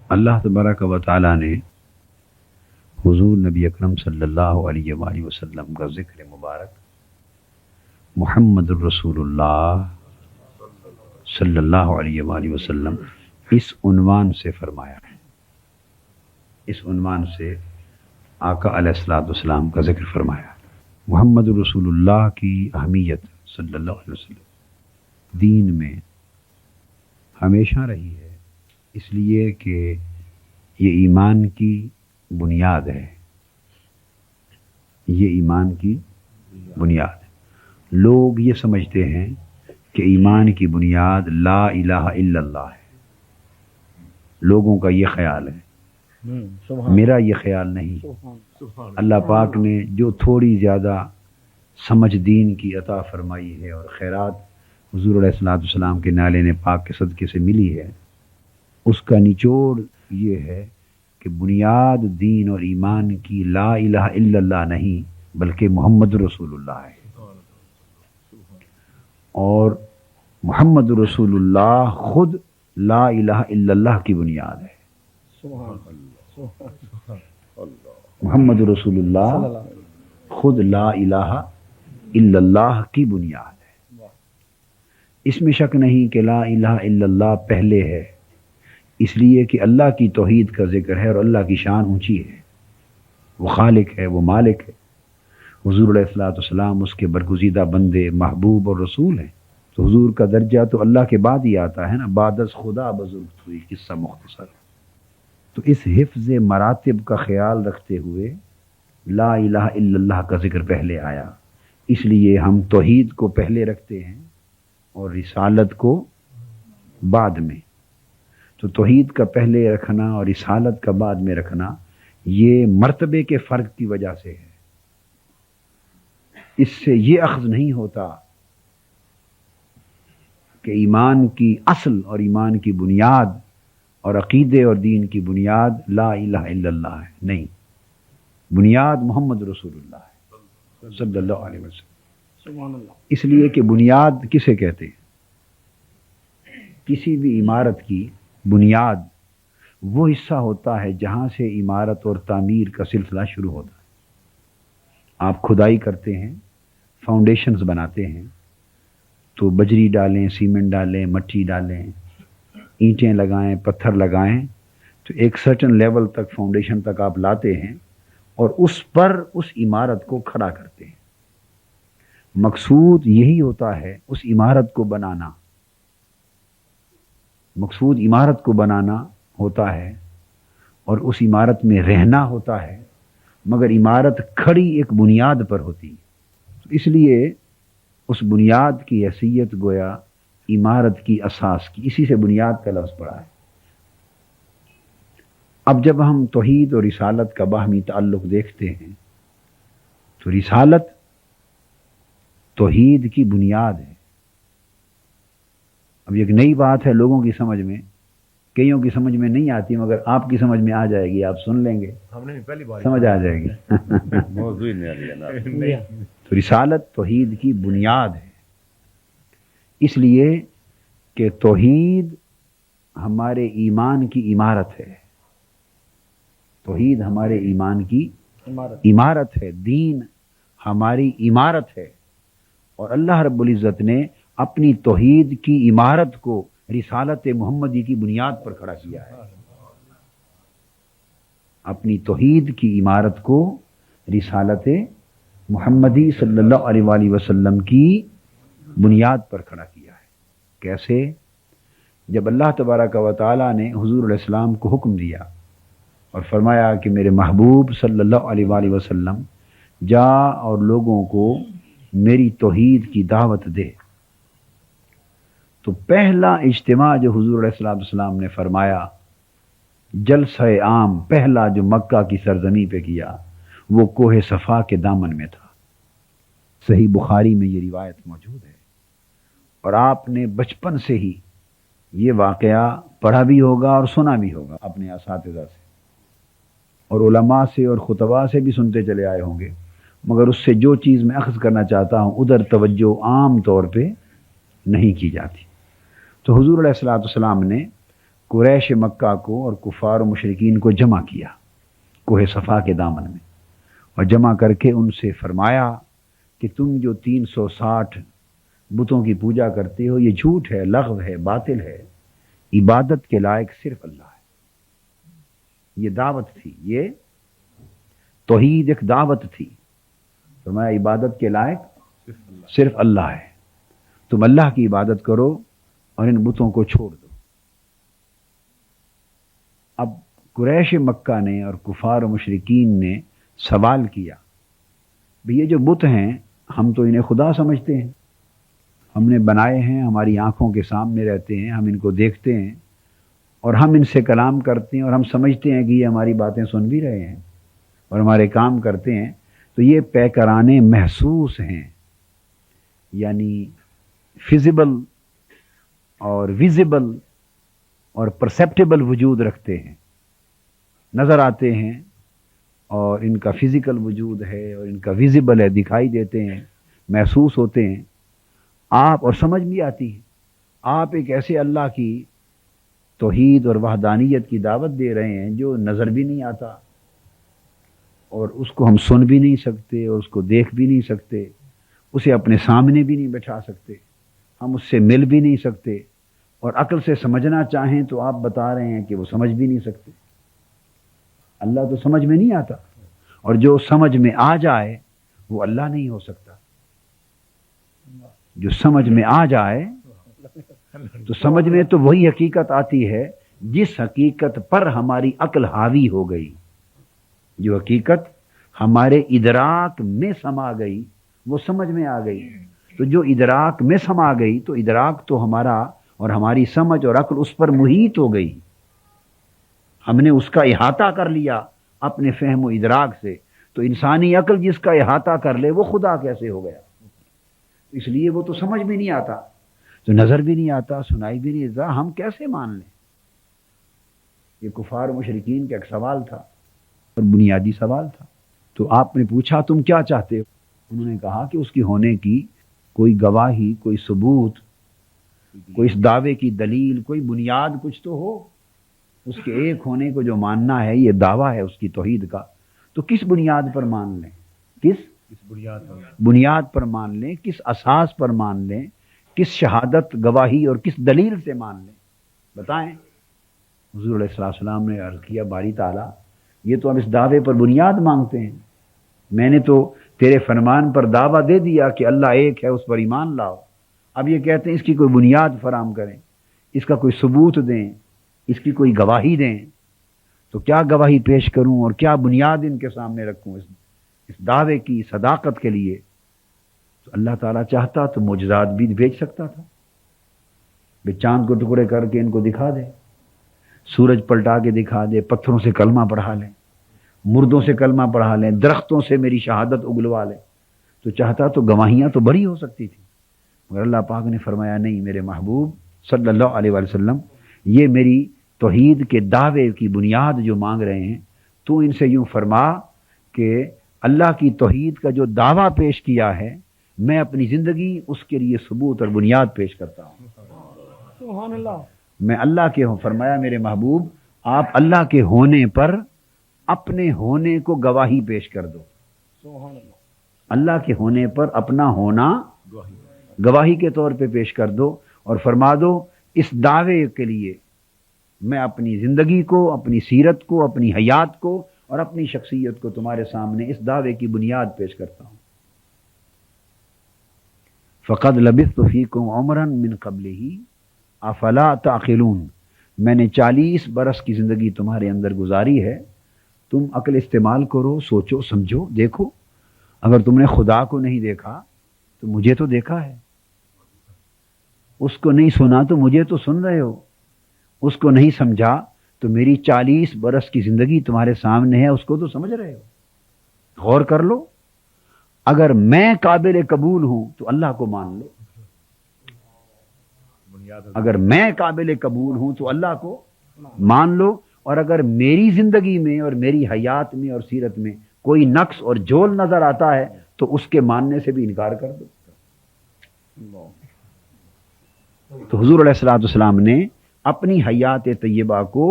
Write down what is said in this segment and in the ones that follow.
اللہ تبارک و تعالیٰ نے حضور نبی اکرم صلی اللہ علیہ وآلہ وسلم کا ذکر مبارک محمد الرسول اللہ صلی اللہ علیہ وآلہ وسلم اس عنوان سے فرمایا ہے. اس عنوان سے آقا علیہ الصلوۃ والسلام کا ذکر فرمایا. محمد الرسول اللہ کی اہمیت صلی اللہ علیہ وسلم دین میں ہمیشہ رہی ہے، اس لیے کہ یہ ایمان کی بنیاد ہے. یہ ایمان کی بنیاد ہے. لوگ یہ سمجھتے ہیں کہ ایمان کی بنیاد لا الہ الا اللہ ہے. لوگوں کا یہ خیال ہے، میرا یہ خیال نہیں. اللہ پاک نے جو تھوڑی زیادہ سمجھ دین کی عطا فرمائی ہے اور خیرات حضور علیہ الصلوۃ والسلام کے نالے پاک کے صدقے سے ملی ہے، اس کا نچوڑ یہ ہے کہ بنیاد دین اور ایمان کی لا الہ الا اللہ نہیں بلکہ محمد رسول اللہ ہے. اور محمد رسول اللہ خود لا الہ الا اللہ کی بنیاد ہے. محمد رسول اللہ خود لا الہ الا اللہ کی بنیاد ہے. اس میں شک نہیں کہ لا الہ الا اللہ پہلے ہے، اس لیے کہ اللہ کی توحید کا ذکر ہے اور اللہ کی شان اونچی ہے. وہ خالق ہے، وہ مالک ہے. حضور علیہ الصلوۃ والسلام اس کے برگزیدہ بندے، محبوب اور رسول ہیں. تو حضور کا درجہ تو اللہ کے بعد ہی آتا ہے نا. بعد از خدا بزرگ ہوئی، قصہ مختصر. تو اس حفظ مراتب کا خیال رکھتے ہوئے لا الہ الا اللہ کا ذکر پہلے آیا. اس لیے ہم توحید کو پہلے رکھتے ہیں اور رسالت کو بعد میں. تو توحید کا پہلے رکھنا اور رسالت کا بعد میں رکھنا یہ مرتبے کے فرق کی وجہ سے ہے. اس سے یہ اخذ نہیں ہوتا کہ ایمان کی اصل اور ایمان کی بنیاد اور عقیدے اور دین کی بنیاد لا الہ الا اللہ ہے. نہیں، بنیاد محمد رسول اللہ ہے صلی اللہ علیہ وسلم. اس لیے کہ بنیاد کسے کہتے ہیں؟ کسی بھی عمارت کی بنیاد وہ حصہ ہوتا ہے جہاں سے عمارت اور تعمیر کا سلسلہ شروع ہوتا ہے. آپ کھدائی کرتے ہیں، فاؤنڈیشنز بناتے ہیں، تو بجری ڈالیں، سیمنٹ ڈالیں، مٹی ڈالیں، اینٹیں لگائیں، پتھر لگائیں، تو ایک سرٹن لیول تک فاؤنڈیشن تک آپ لاتے ہیں اور اس پر اس عمارت کو کھڑا کرتے ہیں. مقصود یہی ہوتا ہے، اس عمارت کو بنانا. مقصود عمارت کو بنانا ہوتا ہے اور اس عمارت میں رہنا ہوتا ہے، مگر عمارت کھڑی ایک بنیاد پر ہوتی ہے. تو اس لیے اس بنیاد کی حیثیت گویا عمارت کی اساس کی، اسی سے بنیاد کا لفظ پڑا ہے. اب جب ہم توحید اور رسالت کا باہمی تعلق دیکھتے ہیں تو رسالت توحید کی بنیاد ہے. اب ایک نئی بات ہے لوگوں کی سمجھ میں، کئیوں کی سمجھ میں نہیں آتی، مگر آپ کی سمجھ میں آ جائے گی. آپ سن لیں گے، سمجھ آ جائے گی. تو رسالت توحید کی بنیاد ہے، اس لیے کہ توحید ہمارے ایمان کی عمارت ہے. توحید ہمارے ایمان کی عمارت ہے. دین ہماری عمارت ہے. اور اللہ رب العزت نے اپنی توحید کی عمارت کو رسالت محمدی کی بنیاد پر کھڑا کیا ہے. اپنی توحید کی عمارت کو رسالت محمدی صلی اللہ علیہ وآلہ وسلم کی بنیاد پر کھڑا کیا ہے. کیسے؟ جب اللہ تبارک و تعالیٰ نے حضور علیہ السلام کو حکم دیا اور فرمایا کہ میرے محبوب صلی اللہ علیہ وآلہ وسلم جا اور لوگوں کو میری توحید کی دعوت دے، تو پہلا اجتماع جو حضور علیہ السلام نے فرمایا، جلسہ عام پہلا جو مکہ کی سرزمین پہ کیا، وہ کوہ صفا کے دامن میں تھا. صحیح بخاری میں یہ روایت موجود ہے. اور آپ نے بچپن سے ہی یہ واقعہ پڑھا بھی ہوگا اور سنا بھی ہوگا اپنے اساتذہ سے اور علماء سے اور خطباء سے بھی سنتے چلے آئے ہوں گے، مگر اس سے جو چیز میں اخذ کرنا چاہتا ہوں ادھر توجہ عام طور پہ نہیں کی جاتی. تو حضور علیہ الصلوۃ والسلام نے قریش مکہ کو اور کفار و مشرکین کو جمع کیا کوہ صفا کے دامن میں، اور جمع کر کے ان سے فرمایا کہ تم جو 360 بتوں کی پوجا کرتے ہو یہ جھوٹ ہے، لغو ہے، باطل ہے، عبادت کے لائق صرف اللہ ہے۔ یہ دعوت تھی، یہ توحید ایک دعوت تھی۔ فرمایا عبادت کے لائق صرف اللہ ہے، تم اللہ کی عبادت کرو اور ان بتوں کو چھوڑ دو۔ اب قریش مکہ نے اور کفار و مشرکین نے سوال کیا، بھی یہ جو بت ہیں ہم تو انہیں خدا سمجھتے ہیں، ہم نے بنائے ہیں، ہماری آنکھوں کے سامنے رہتے ہیں، ہم ان کو دیکھتے ہیں اور ہم ان سے کلام کرتے ہیں اور ہم سمجھتے ہیں کہ یہ ہماری باتیں سن بھی رہے ہیں اور ہمارے کام کرتے ہیں، تو یہ پیکرانے محسوس ہیں، یعنی فزیبل اور ویزیبل اور پرسیپٹیبل وجود رکھتے ہیں، نظر آتے ہیں اور ان کا فزیکل وجود ہے اور ان کا ویزیبل ہے، دکھائی دیتے ہیں، محسوس ہوتے ہیں آپ، اور سمجھ بھی آتی ہے۔ آپ ایک ایسے اللہ کی توحید اور وحدانیت کی دعوت دے رہے ہیں جو نظر بھی نہیں آتا اور اس کو ہم سن بھی نہیں سکتے اور اس کو دیکھ بھی نہیں سکتے، اسے اپنے سامنے بھی نہیں بٹھا سکتے، ہم اس سے مل بھی نہیں سکتے، اور عقل سے سمجھنا چاہیں تو آپ بتا رہے ہیں کہ وہ سمجھ بھی نہیں سکتے۔ اللہ تو سمجھ میں نہیں آتا، اور جو سمجھ میں آ جائے وہ اللہ نہیں ہو سکتا۔ جو سمجھ میں آ جائے تو سمجھ میں تو وہی حقیقت آتی ہے جس حقیقت پر ہماری عقل حاوی ہو گئی، جو حقیقت ہمارے ادراک میں سما گئی وہ سمجھ میں آ گئی۔ تو جو ادراک میں سما گئی تو ادراک تو ہمارا اور ہماری سمجھ اور عقل اس پر محیط ہو گئی، ہم نے اس کا احاطہ کر لیا اپنے فہم و ادراک سے۔ تو انسانی عقل جس کا احاطہ کر لے وہ خدا کیسے ہو گیا؟ اس لیے وہ تو سمجھ بھی نہیں آتا، تو نظر بھی نہیں آتا، سنائی بھی نہیں دیتا، ہم کیسے مان لیں؟ یہ کفار و مشرکین کا ایک سوال تھا اور بنیادی سوال تھا۔ تو آپ نے پوچھا تم کیا چاہتے ہو؟ انہوں نے کہا کہ اس کی ہونے کی کوئی گواہی، کوئی ثبوت، کوئی اس دعوے کی دلیل، کوئی بنیاد کچھ تو ہو۔ اس کے ایک ہونے کو جو ماننا ہے یہ دعویٰ ہے اس کی توحید کا، تو کس بنیاد پر مان لیں؟ کس بنیاد پر مان لیں؟ کس اساس پر مان لیں؟ کس شہادت، گواہی اور کس دلیل سے مان لیں؟ بتائیں۔ حضور علیہ السلام نے عرض کیا باری تعالیٰ یہ تو ہم اس دعوے پر بنیاد مانگتے ہیں، میں نے تو تیرے فرمان پر دعویٰ دے دیا کہ اللہ ایک ہے، اس پر ایمان لاؤ، اب یہ کہتے ہیں اس کی کوئی بنیاد فراہم کریں، اس کا کوئی ثبوت دیں، اس کی کوئی گواہی دیں۔ تو کیا گواہی پیش کروں اور کیا بنیاد ان کے سامنے رکھوں اس دعوے کی صداقت کے لیے؟ تو اللہ تعالیٰ چاہتا تو معجزات بھی بھیج سکتا تھا، بے چاند کو ٹکڑے کر کے ان کو دکھا دے، سورج پلٹا کے دکھا دے، پتھروں سے کلمہ پڑھا لیں، مردوں سے کلمہ پڑھا لیں، درختوں سے میری شہادت اگلوا لیں۔ تو چاہتا تو گواہیاں تو بڑی ہو سکتی تھی، مگر اللہ پاک نے فرمایا نہیں میرے محبوب صلی اللہ علیہ وآلہ وسلم، یہ میری توحید کے دعوے کی بنیاد جو مانگ رہے ہیں، تو ان سے یوں فرما کہ اللہ کی توحید کا جو دعویٰ پیش کیا ہے میں اپنی زندگی اس کے لیے ثبوت اور بنیاد پیش کرتا ہوں۔ سبحان اللہ۔ میں اللہ کے ہوں، فرمایا میرے محبوب آپ اللہ کے ہونے پر اپنے ہونے کو گواہی پیش کر دو، سبحان اللہ۔ اللہ کے ہونے پر اپنا ہونا گواہی کے طور پہ پیش کر دو، اور فرما دو اس دعوے کے لیے میں اپنی زندگی کو، اپنی سیرت کو، اپنی حیات کو اور اپنی شخصیت کو تمہارے سامنے اس دعوے کی بنیاد پیش کرتا ہوں۔ فقد لبثت فیکم عمرا من قبلہ افلا تعقلون، میں نے 40 برس کی زندگی تمہارے اندر گزاری ہے، تم عقل استعمال کرو، سوچو سمجھو دیکھو۔ اگر تم نے خدا کو نہیں دیکھا تو مجھے تو دیکھا ہے، اس کو نہیں سنا تو مجھے تو سن رہے ہو، اس کو نہیں سمجھا تو میری 40 برس کی زندگی تمہارے سامنے ہے، اس کو تو سمجھ رہے ہو۔ غور کر لو، اگر میں قابل قبول ہوں تو اللہ کو مان لو، اگر میں قابل قبول ہوں تو اللہ کو مان لو، اور اگر میری زندگی میں اور میری حیات میں اور سیرت میں کوئی نقص اور جول نظر آتا ہے تو اس کے ماننے سے بھی انکار کر دو۔ تو حضور علیہ الصلوۃ والسلام نے اپنی حیات طیبہ کو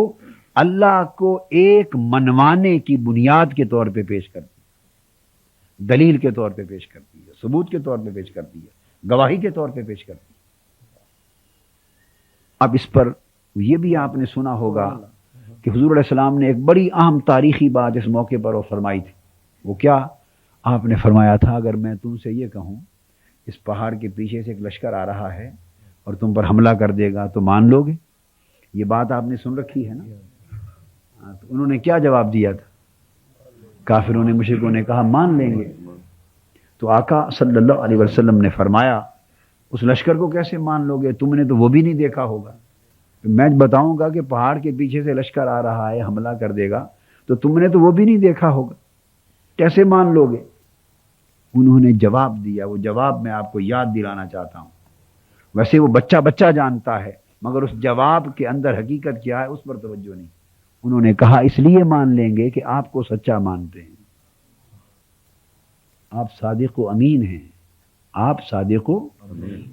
اللہ کو ایک منوانے کی بنیاد کے طور پہ پیش کرتی ہے، دلیل کے طور پہ پیش کرتی ہے، ثبوت کے طور پہ پیش کرتی ہے، گواہی کے طور پہ پیش کرتی ہے۔ اب اس پر یہ بھی آپ نے سنا ہوگا کہ حضور علیہ السلام نے ایک بڑی اہم تاریخی بات اس موقع پر وہ فرمائی تھی۔ وہ کیا؟ آپ نے فرمایا تھا اگر میں تم سے یہ کہوں اس پہاڑ کے پیچھے سے ایک لشکر آ رہا ہے اور تم پر حملہ کر دے گا تو مان لو گے؟ یہ بات آپ نے سن رکھی ہے نا؟ تو انہوں نے کیا جواب دیا تھا؟ کافروں نے، مشرکوں نے کہا مان لیں گے۔ تو آقا صلی اللہ علیہ وسلم نے فرمایا اس لشکر کو کیسے مان لو گے؟ تم نے تو وہ بھی نہیں دیکھا ہوگا۔ میں بتاؤں گا کہ پہاڑ کے پیچھے سے لشکر آ رہا ہے، حملہ کر دے گا، تو تم نے تو وہ بھی نہیں دیکھا ہوگا، کیسے مان لو گے؟ انہوں نے جواب دیا، وہ جواب میں آپ کو یاد دلانا چاہتا ہوں۔ ویسے وہ بچہ جانتا ہے، مگر اس جواب کے اندر حقیقت کیا ہے اس پر توجہ نہیں۔ انہوں نے کہا اس لیے مان لیں گے کہ آپ کو سچا مانتے ہیں، آپ صادق و امین ہیں، آپ صادق و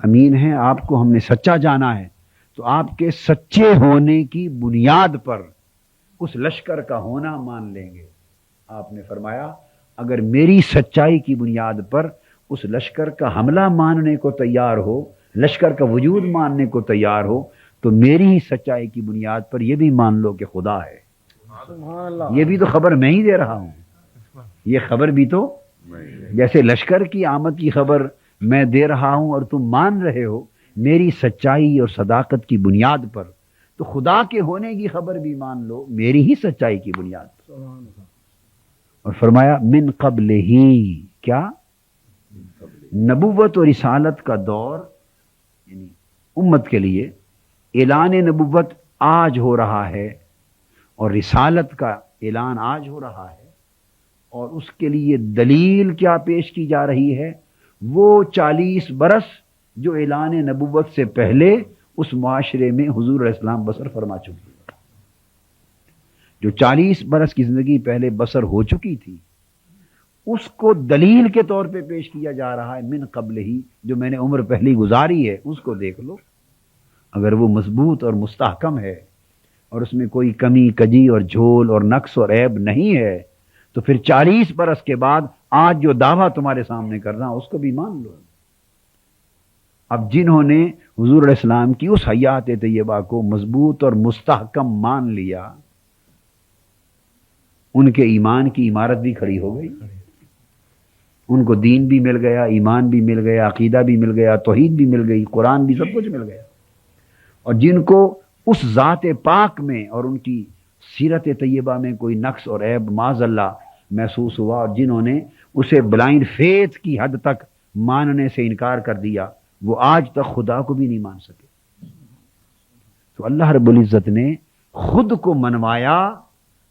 امین ہیں، آپ کو ہم نے سچا جانا ہے، تو آپ کے سچے ہونے کی بنیاد پر اس لشکر کا ہونا مان لیں گے۔ آپ نے فرمایا اگر میری سچائی کی بنیاد پر اس لشکر کا حملہ ماننے کو تیار ہو، لشکر کا وجود ماننے کو تیار ہو، تو میری ہی سچائی کی بنیاد پر یہ بھی مان لو کہ خدا ہے۔ سبحان اللہ۔ یہ بھی تو خبر میں ہی دے رہا ہوں، یہ خبر بھی تو جیسے لشکر کی آمد کی خبر میں دے رہا ہوں اور تم مان رہے ہو میری سچائی اور صداقت کی بنیاد پر، تو خدا کے ہونے کی خبر بھی مان لو میری ہی سچائی کی بنیاد پر۔ سبحان اللہ۔ اور فرمایا من قبل ہی، کیا؟ نبوت و رسالت کا دور، یعنی امت کے لیے اعلان نبوت آج ہو رہا ہے اور رسالت کا اعلان آج ہو رہا ہے، اور اس کے لیے دلیل کیا پیش کی جا رہی ہے؟ وہ 40 برس جو اعلان نبوت سے پہلے اس معاشرے میں حضور علیہ السلام بسر فرما چکی ہے، جو 40 برس کی زندگی پہلے بسر ہو چکی تھی، اس کو دلیل کے طور پہ پیش کیا جا رہا ہے۔ من قبل ہی، جو میں نے عمر پہلی گزاری ہے اس کو دیکھ لو، اگر وہ مضبوط اور مستحکم ہے اور اس میں کوئی کمی کجی اور جھول اور نقص اور عیب نہیں ہے، تو پھر 40 برس کے بعد آج جو دعویٰ تمہارے سامنے کر رہا ہوں اس کو بھی مان لو۔ اب جنہوں نے حضور علیہ السلام کی اس حیات طیبہ کو مضبوط اور مستحکم مان لیا، ان کے ایمان کی عمارت بھی کھڑی ہو گئی، ان کو دین بھی مل گیا، ایمان بھی مل گیا، عقیدہ بھی مل گیا، توحید بھی مل گئی، قرآن بھی، سب کچھ مل گیا۔ اور جن کو اس ذات پاک میں اور ان کی سیرت طیبہ میں کوئی نقص اور عیب معاذ اللہ محسوس ہوا، اور جنہوں نے اسے بلائنڈ فیتھ کی حد تک ماننے سے انکار کر دیا، وہ آج تک خدا کو بھی نہیں مان سکے۔ تو اللہ رب العزت نے خود کو منوایا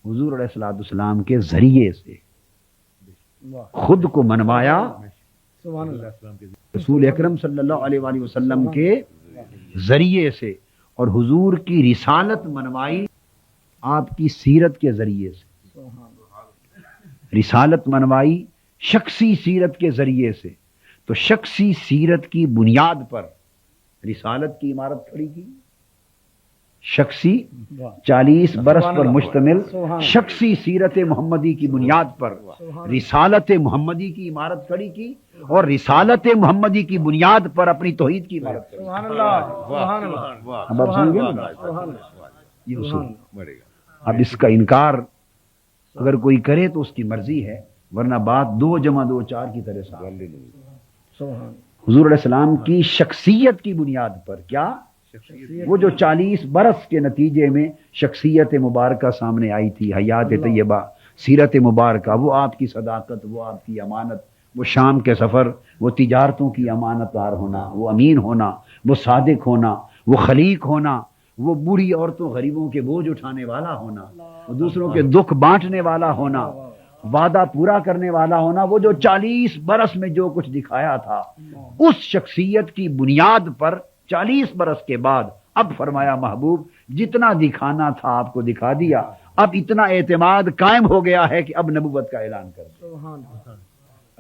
حضور علیہ السلام کے ذریعے سے، خود کو منوایا سبحان اللہ۔ رسول اکرم صلی اللہ علیہ وآلہ وسلم کے ذریعے سے، اور حضور کی رسالت منوائی آپ کی سیرت کے ذریعے سے، سبحان اللہ۔ رسالت منوائی شخصی سیرت کے ذریعے سے، تو شخصی سیرت کی بنیاد پر رسالت کی عمارت کھڑی کی، شخصی 40 برس پر مشتمل شخصی سیرت محمدی کی بنیاد پر رسالت محمدی کی عمارت کھڑی کی، اور رسالت محمدی کی بنیاد پر اپنی توحید کی عمارت کھڑی کی۔ سبحان اللہ۔ سبحان اللہ۔ اب آپ سمجھ گئے نا؟ سبحان اللہ۔ یہ اصول۔ اب اس کا انکار اگر کوئی کرے تو اس کی مرضی ہے، ورنہ بات 2 + 2 4 کی طرح صاف۔ سبحان حضور علیہ السلام کی شخصیت کی بنیاد پر، کیا؟ وہ جو 40 برس کے نتیجے میں شخصیت مبارکہ سامنے آئی تھی، حیات طیبہ، سیرت مبارکہ، وہ آپ کی صداقت، وہ آپ کی امانت، وہ شام کے سفر، وہ تجارتوں کی امانت دار ہونا، وہ امین ہونا، وہ صادق ہونا، وہ خلیق ہونا، وہ بوڑھی عورتوں غریبوں کے بوجھ اٹھانے والا ہونا، وہ دوسروں کے دکھ بانٹنے والا ہونا، وعدہ پورا کرنے والا ہونا، وہ جو 40 برس میں جو کچھ دکھایا تھا، اس شخصیت کی بنیاد پر 40 برس کے بعد اب فرمایا محبوب جتنا دکھانا تھا آپ کو دکھا دیا، اب اتنا اعتماد قائم ہو گیا ہے کہ اب نبوت کا اعلان کر دیں۔ سبحان اللہ۔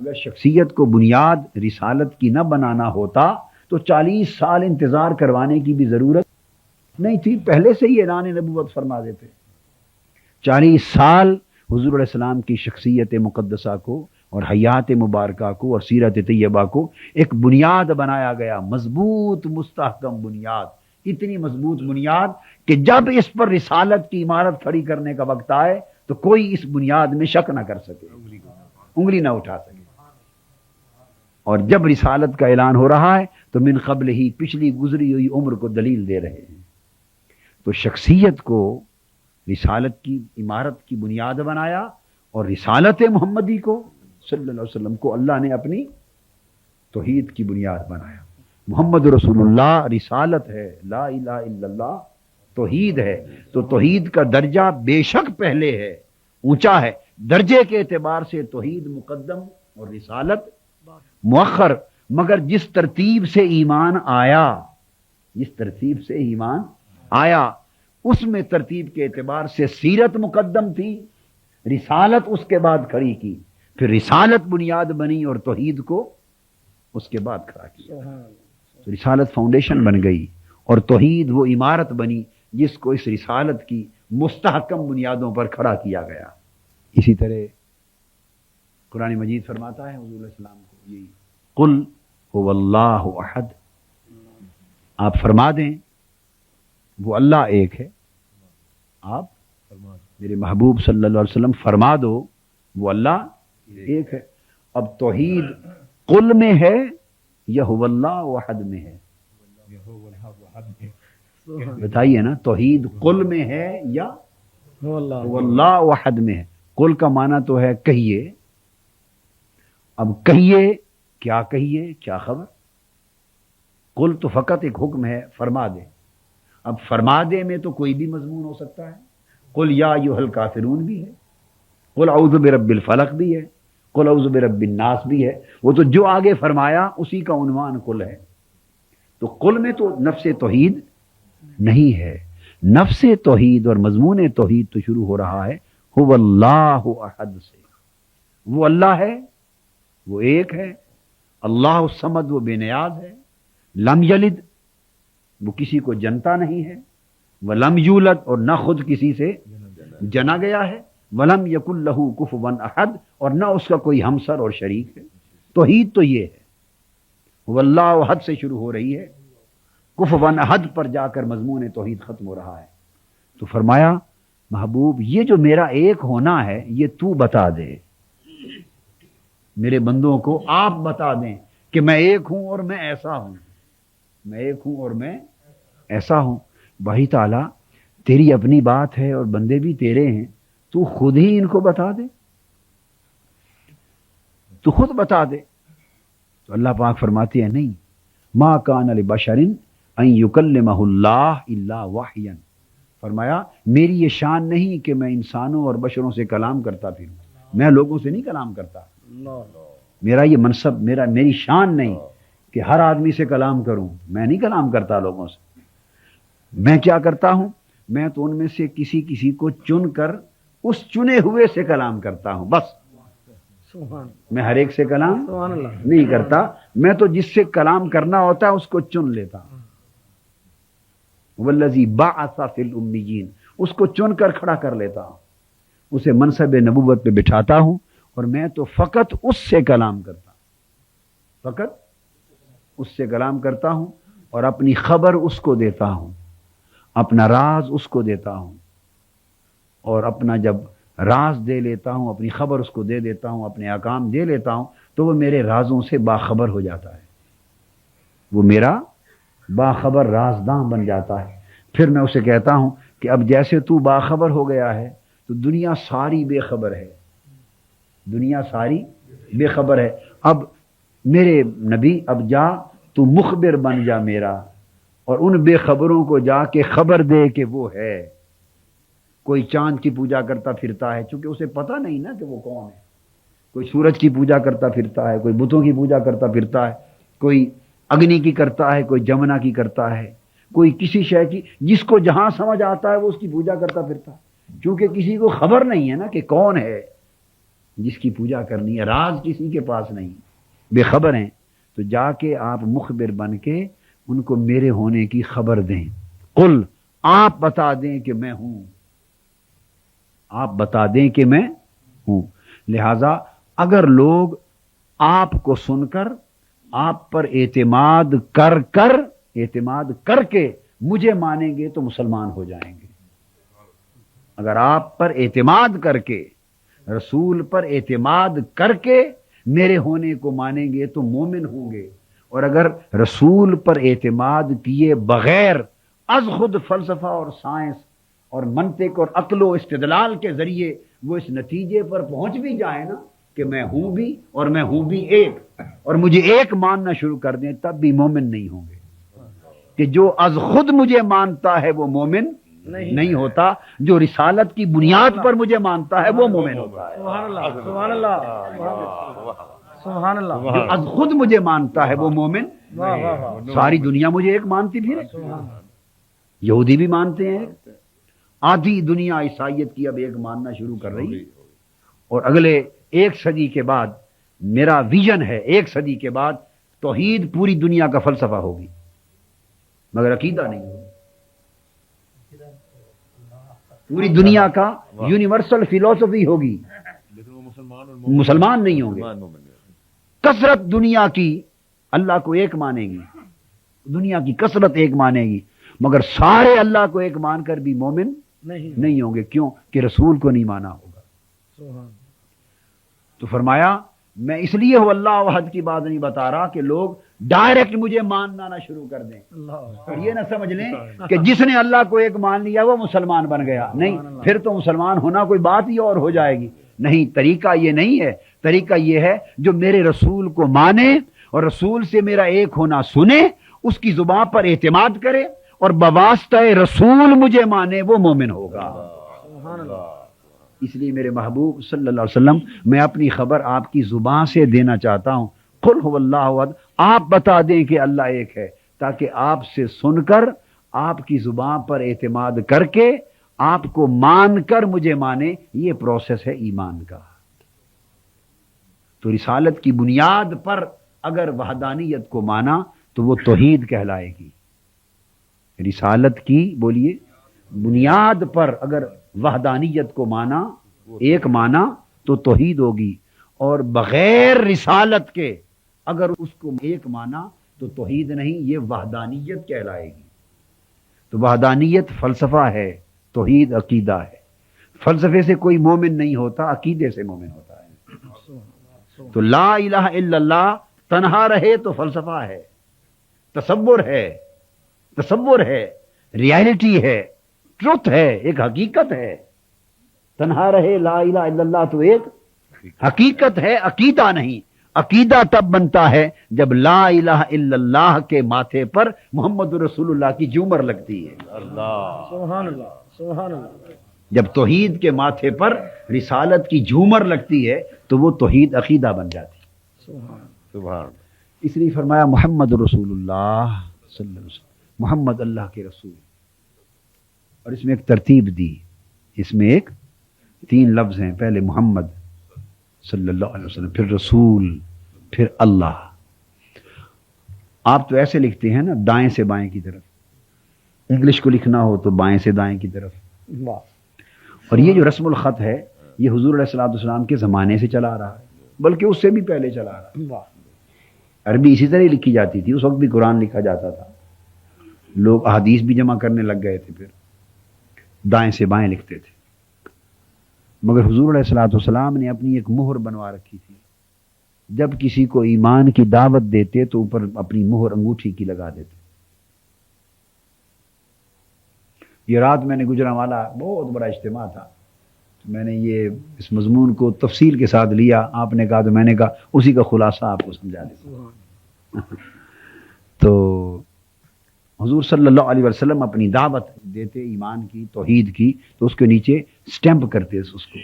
اگر شخصیت کو بنیاد رسالت کی نہ بنانا ہوتا تو 40 سال انتظار کروانے کی بھی ضرورت نہیں تھی، پہلے سے ہی اعلان نبوت فرما دیتے. 40 سال حضور علیہ السلام کی شخصیت مقدسہ کو اور حیات مبارکہ کو اور سیرت طیبہ کو ایک بنیاد بنایا گیا، مضبوط مستحکم بنیاد، اتنی مضبوط بنیاد کہ جب اس پر رسالت کی عمارت کھڑی کرنے کا وقت آئے تو کوئی اس بنیاد میں شک نہ کر سکے، انگلی نہ اٹھا سکے. اور جب رسالت کا اعلان ہو رہا ہے تو من قبل ہی پچھلی گزری ہوئی عمر کو دلیل دے رہے ہیں. تو شخصیت کو رسالت کی عمارت کی بنیاد بنایا اور رسالت محمدی کو صلی اللہ علیہ وسلم کو اللہ نے اپنی توحید کی بنیاد بنایا. محمد رسول اللہ رسالت ہے، لا الہ الا اللہ توحید ہے. تو توحید کا درجہ بے شک پہلے ہے، اونچا ہے، درجے کے اعتبار سے توحید مقدم اور رسالت مؤخر. مگر جس ترتیب سے ایمان آیا، جس ترتیب سے ایمان آیا اس میں ترتیب کے اعتبار سے سیرت مقدم تھی، رسالت اس کے بعد کھڑی کی، پھر رسالت بنیاد بنی اور توحید کو اس کے بعد کھڑا کیا. تو رسالت فاؤنڈیشن بن گئی اور توحید وہ عمارت بنی جس کو اس رسالت کی مستحکم بنیادوں پر کھڑا کیا گیا. اسی طرح قرآن مجید فرماتا ہے حضور علیہ السلام کو یہی قل هو اللہ احد، آپ فرما دیں وہ اللہ ایک ہے. آپ میرے محبوب صلی اللہ علیہ وسلم فرما دو وہ اللہ ایک ہے. اب توحید قل میں ہے یا هو اللہ احد میں ہے؟ بتائیے نا، توحید قل میں ہے یا هو اللہ احد میں ہے؟ قل کا معنی تو ہے کہیے. اب کہیے، کیا کہیے، کیا خبر؟ قل تو فقط ایک حکم ہے، فرما دے. اب فرما دے میں تو کوئی بھی مضمون ہو سکتا ہے. قل یا ایھا الکافرون بھی ہے، قل اعوذ برب الفلق بھی ہے، قل اعوذ برب الناس بھی ہے. وہ تو جو آگے فرمایا اسی کا عنوان قل ہے. تو قل میں تو نفس توحید نہیں ہے. نفس توحید اور مضمون توحید تو شروع ہو رہا ہے هو اللہ احد سے. وہ اللہ ہے، وہ ایک ہے. اللہ الصمد، وہ بے نیاز ہے. لم یلد، وہ کسی کو جنتا نہیں ہے. ولم یولد، اور نہ خود کسی سے جنا گیا ہے. ولم یکن لہ کفوا احد، اور نہ اس کا کوئی ہمسر اور شریک ہے. توحید تو یہ ہے، وہ اللہ احد سے شروع ہو رہی ہے، کفوا احد پر جا کر مضمون توحید ختم ہو رہا ہے. تو فرمایا محبوب یہ جو میرا ایک ہونا ہے یہ تو بتا دے، میرے بندوں کو آپ بتا دیں کہ میں ایک ہوں اور میں ایسا ہوں، میں ایک ہوں اور میں ایسا ہوں. بھائی تعالیٰ تیری اپنی بات ہے اور بندے بھی تیرے ہیں، تو خود ہی ان کو بتا دے، تو خود بتا دے. تو اللہ پاک فرماتے ہیں نہیں، ما کان لبشر ان یکلمہ اللہ الا وحیا. فرمایا میری یہ شان نہیں کہ میں انسانوں اور بشروں سے کلام کرتا پھروں، میں لوگوں سے نہیں کلام کرتا. میرا یہ منصب، میری شان نہیں کہ ہر آدمی سے کلام کروں. میں نہیں کلام کرتا لوگوں سے. میں کیا کرتا ہوں؟ میں تو ان میں سے کسی کو چن کر اس چنے ہوئے سے کلام کرتا ہوں. بس میں ہر ایک سے کلام نہیں کرتا. میں تو جس سے کلام کرنا ہوتا ہے اس کو چن لیتا ہوں. والذی بعث فی الامیین، اس کو چن کر کھڑا کر لیتا ہوں، اسے منصب نبوت پہ بٹھاتا ہوں. اور میں تو فقط اس سے کلام کرتا ہوں، فقط اس سے کلام کرتا ہوں اور اپنی خبر اس کو دیتا ہوں، اپنا راز اس کو دیتا ہوں. اور اپنا جب راز دے لیتا ہوں، اپنی خبر اس کو دے دیتا ہوں، اپنے احکام دے لیتا ہوں، تو وہ میرے رازوں سے باخبر ہو جاتا ہے، وہ میرا باخبر رازداں بن جاتا ہے. پھر میں اسے کہتا ہوں کہ اب جیسے تو باخبر ہو گیا ہے تو دنیا ساری بے خبر ہے، دنیا ساری بے خبر ہے. اب میرے نبی اب جا تو مخبر بن جا میرا، اور ان بے خبروں کو جا کے خبر دے کہ وہ ہے. کوئی چاند کی پوجا کرتا پھرتا ہے چونکہ اسے پتہ نہیں نا کہ وہ کون ہے. کوئی سورج کی پوجا کرتا پھرتا ہے، کوئی بتوں کی پوجا کرتا پھرتا ہے، کوئی اگنی کی کرتا ہے، کوئی جمنا کی کرتا ہے، کوئی کسی شے کی، جس کو جہاں سمجھ آتا ہے وہ اس کی پوجا کرتا پھرتا ہے. کیونکہ کسی کو خبر نہیں ہے نا کہ کون ہے جس کی پوجا کرنی ہے. راز کسی کے پاس نہیں، بے خبر ہیں. تو جا کے آپ مخبر بن کے ان کو میرے ہونے کی خبر دیں. قل آپ بتا دیں کہ میں ہوں، آپ بتا دیں کہ میں ہوں۔ لہذا اگر لوگ آپ کو سن کر آپ پر اعتماد کر کے مجھے مانیں گے تو مسلمان ہو جائیں گے۔ اگر آپ پر اعتماد کر کے، رسول پر اعتماد کر کے میرے ہونے کو مانیں گے تو مومن ہوں گے، اور اگر رسول پر اعتماد کیے بغیر از خود فلسفہ اور سائنس اور منطق اور عقل و استدلال کے ذریعے وہ اس نتیجے پر پہنچ بھی جائے نا کہ میں ہوں بھی اور میں ہوں بھی ایک، اور مجھے ایک ماننا شروع کر دیں، تب بھی مومن نہیں ہوں گے۔ کہ جو از خود مجھے مانتا ہے وہ مومن نہیں ہوتا، جو رسالت کی بنیاد پر مجھے مانتا ہے وہ مومن ہوتا ہے۔ سبحان اللہ، سبحان اللہ، سبحان اللہ، جو از خود مجھے مانتا ہے وہ مومن۔ واہ واہ واہ، ساری دنیا مجھے ایک مانتی پھر، یہودی بھی مانتے ہیں، آدھی دنیا عیسائیت کی اب ایک ماننا شروع کر رہی ہے، اور اگلے 1 صدی کے بعد میرا ویژن ہے 1 صدی کے بعد توحید پوری دنیا کا فلسفہ ہوگی، مگر عقیدہ نہیں ہوگا۔ پوری دنیا کا یونیورسل فلسفی ہوگی، مسلمان نہیں ہوں گے۔ کثرت دنیا کی اللہ کو ایک مانے گی، دنیا کی کثرت ایک مانے گی، مگر سارے اللہ کو ایک مان کر بھی مومن نہیں ہوں گے۔ کیوں؟ کہ رسول کو نہیں مانا ہوگا۔ سبحان تو فرمایا میں اس لیے ہو اللہ وحد کی بات نہیں بتا رہا کہ لوگ ڈائریکٹ مجھے ماننا نہ شروع کر دیں، اللہ، اور یہ نہ سمجھ لیں کہ جس نے اللہ کو ایک مان لیا وہ مسلمان بن گیا۔ نہیں، پھر تو مسلمان ہونا کوئی بات ہی اور ہو جائے گی۔ نہیں، طریقہ یہ نہیں ہے۔ طریقہ یہ ہے جو میرے رسول کو مانے اور رسول سے میرا ایک ہونا سنے، اس کی زبان پر اعتماد کرے اور بواسطہ رسول مجھے مانے، وہ مومن ہوگا۔ سبحان اللہ، اس لیے میرے محبوب صلی اللہ علیہ وسلم، میں اپنی خبر آپ کی زبان سے دینا چاہتا ہوں، قل هو اللہ احد، آپ بتا دیں کہ اللہ ایک ہے، تاکہ آپ سے سن کر، آپ کی زبان پر اعتماد کر کے، آپ کو مان کر مجھے مانے۔ یہ پروسیس ہے ایمان کا۔ تو رسالت کی بنیاد پر اگر وحدانیت کو مانا تو وہ توحید کہلائے گی۔ رسالت کی بولیے بنیاد پر اگر وحدانیت کو مانا، ایک مانا، تو توحید ہوگی، اور بغیر رسالت کے اگر اس کو ایک مانا تو توحید نہیں، یہ وحدانیت کہلائے گی۔ تو وحدانیت فلسفہ ہے، توحید عقیدہ ہے۔ فلسفے سے کوئی مومن نہیں ہوتا، عقیدے سے مومن ہوتا ہے۔ تو لا الہ الا اللہ تنہا رہے تو فلسفہ ہے، تصور ہے، ریالٹی ہے، ٹروتھ ہے، ایک حقیقت ہے۔ تنہا رہے لا الہ الا اللہ تو ایک حقیقت ہے، عقیدہ نہیں۔ عقیدہ تب بنتا ہے جب لا الہ الا اللہ کے ماتھے پر محمد رسول اللہ کی جومر لگتی ہے۔ سبحان اللہ، سبحان اللہ، جب توحید کے ماتھے پر رسالت کی جھومر لگتی ہے تو وہ توحید عقیدہ بن جاتی ہے۔ سبحان، اس لیے فرمایا محمد رسول اللہ صلی اللہ علیہ وسلم، محمد اللہ کے رسول، اور اس میں ایک ترتیب دی، اس میں ایک 3 لفظ ہیں، پہلے محمد صلی اللہ علیہ وسلم، پھر رسول، پھر اللہ۔ آپ تو ایسے لکھتے ہیں نا، دائیں سے بائیں کی طرف، انگلش کو لکھنا ہو تو بائیں سے دائیں کی طرف۔ واہ، اور یہ جو رسم الخط ہے یہ حضور علیہ الصلوۃ والسلام کے زمانے سے چلا آ رہا ہے، بلکہ اس سے بھی پہلے چلا آ رہا ہے۔ واہ، عربی اسی طرح ہی لکھی جاتی تھی، اس وقت بھی قرآن لکھا جاتا تھا، لوگ احادیث بھی جمع کرنے لگ گئے تھے، پھر دائیں سے بائیں لکھتے تھے۔ مگر حضور علیہ الصلوۃ والسلام نے اپنی ایک مہر بنوا رکھی تھی، جب کسی کو ایمان کی دعوت دیتے تو اوپر اپنی مہر انگوٹھی کی لگا دیتے۔ یہ رات میں نے گجرانوالہ بہت بڑا اجتماع تھا، میں نے یہ اس مضمون کو تفصیل کے ساتھ لیا، آپ نے کہا تو میں نے کہا اسی کا خلاصہ آپ کو سمجھا دیتا۔ تو حضور صلی اللہ علیہ وسلم اپنی دعوت دیتے ایمان کی، توحید کی، تو اس کے نیچے سٹیمپ کرتے اس کو،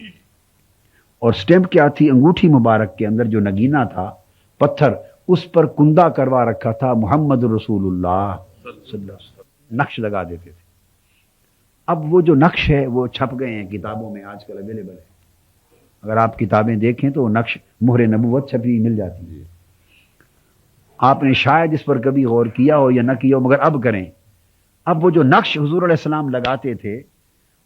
اور سٹیمپ کیا تھی؟ انگوٹھی مبارک کے اندر جو نگینہ تھا پتھر، اس پر کندہ کروا رکھا تھا محمد رسول اللہ صلی اللہ علیہ وسلم، نقش لگا دیتے تھے۔ اب وہ جو نقش ہے وہ چھپ گئے ہیں کتابوں میں، آج کل اویلیبل ہے، اگر آپ کتابیں دیکھیں تو وہ نقش مہر نبوت چھپی مل جاتی ہے۔ آپ نے شاید اس پر کبھی غور کیا ہو یا نہ کیا ہو، مگر اب کریں۔ اب وہ جو نقش حضور علیہ السلام لگاتے تھے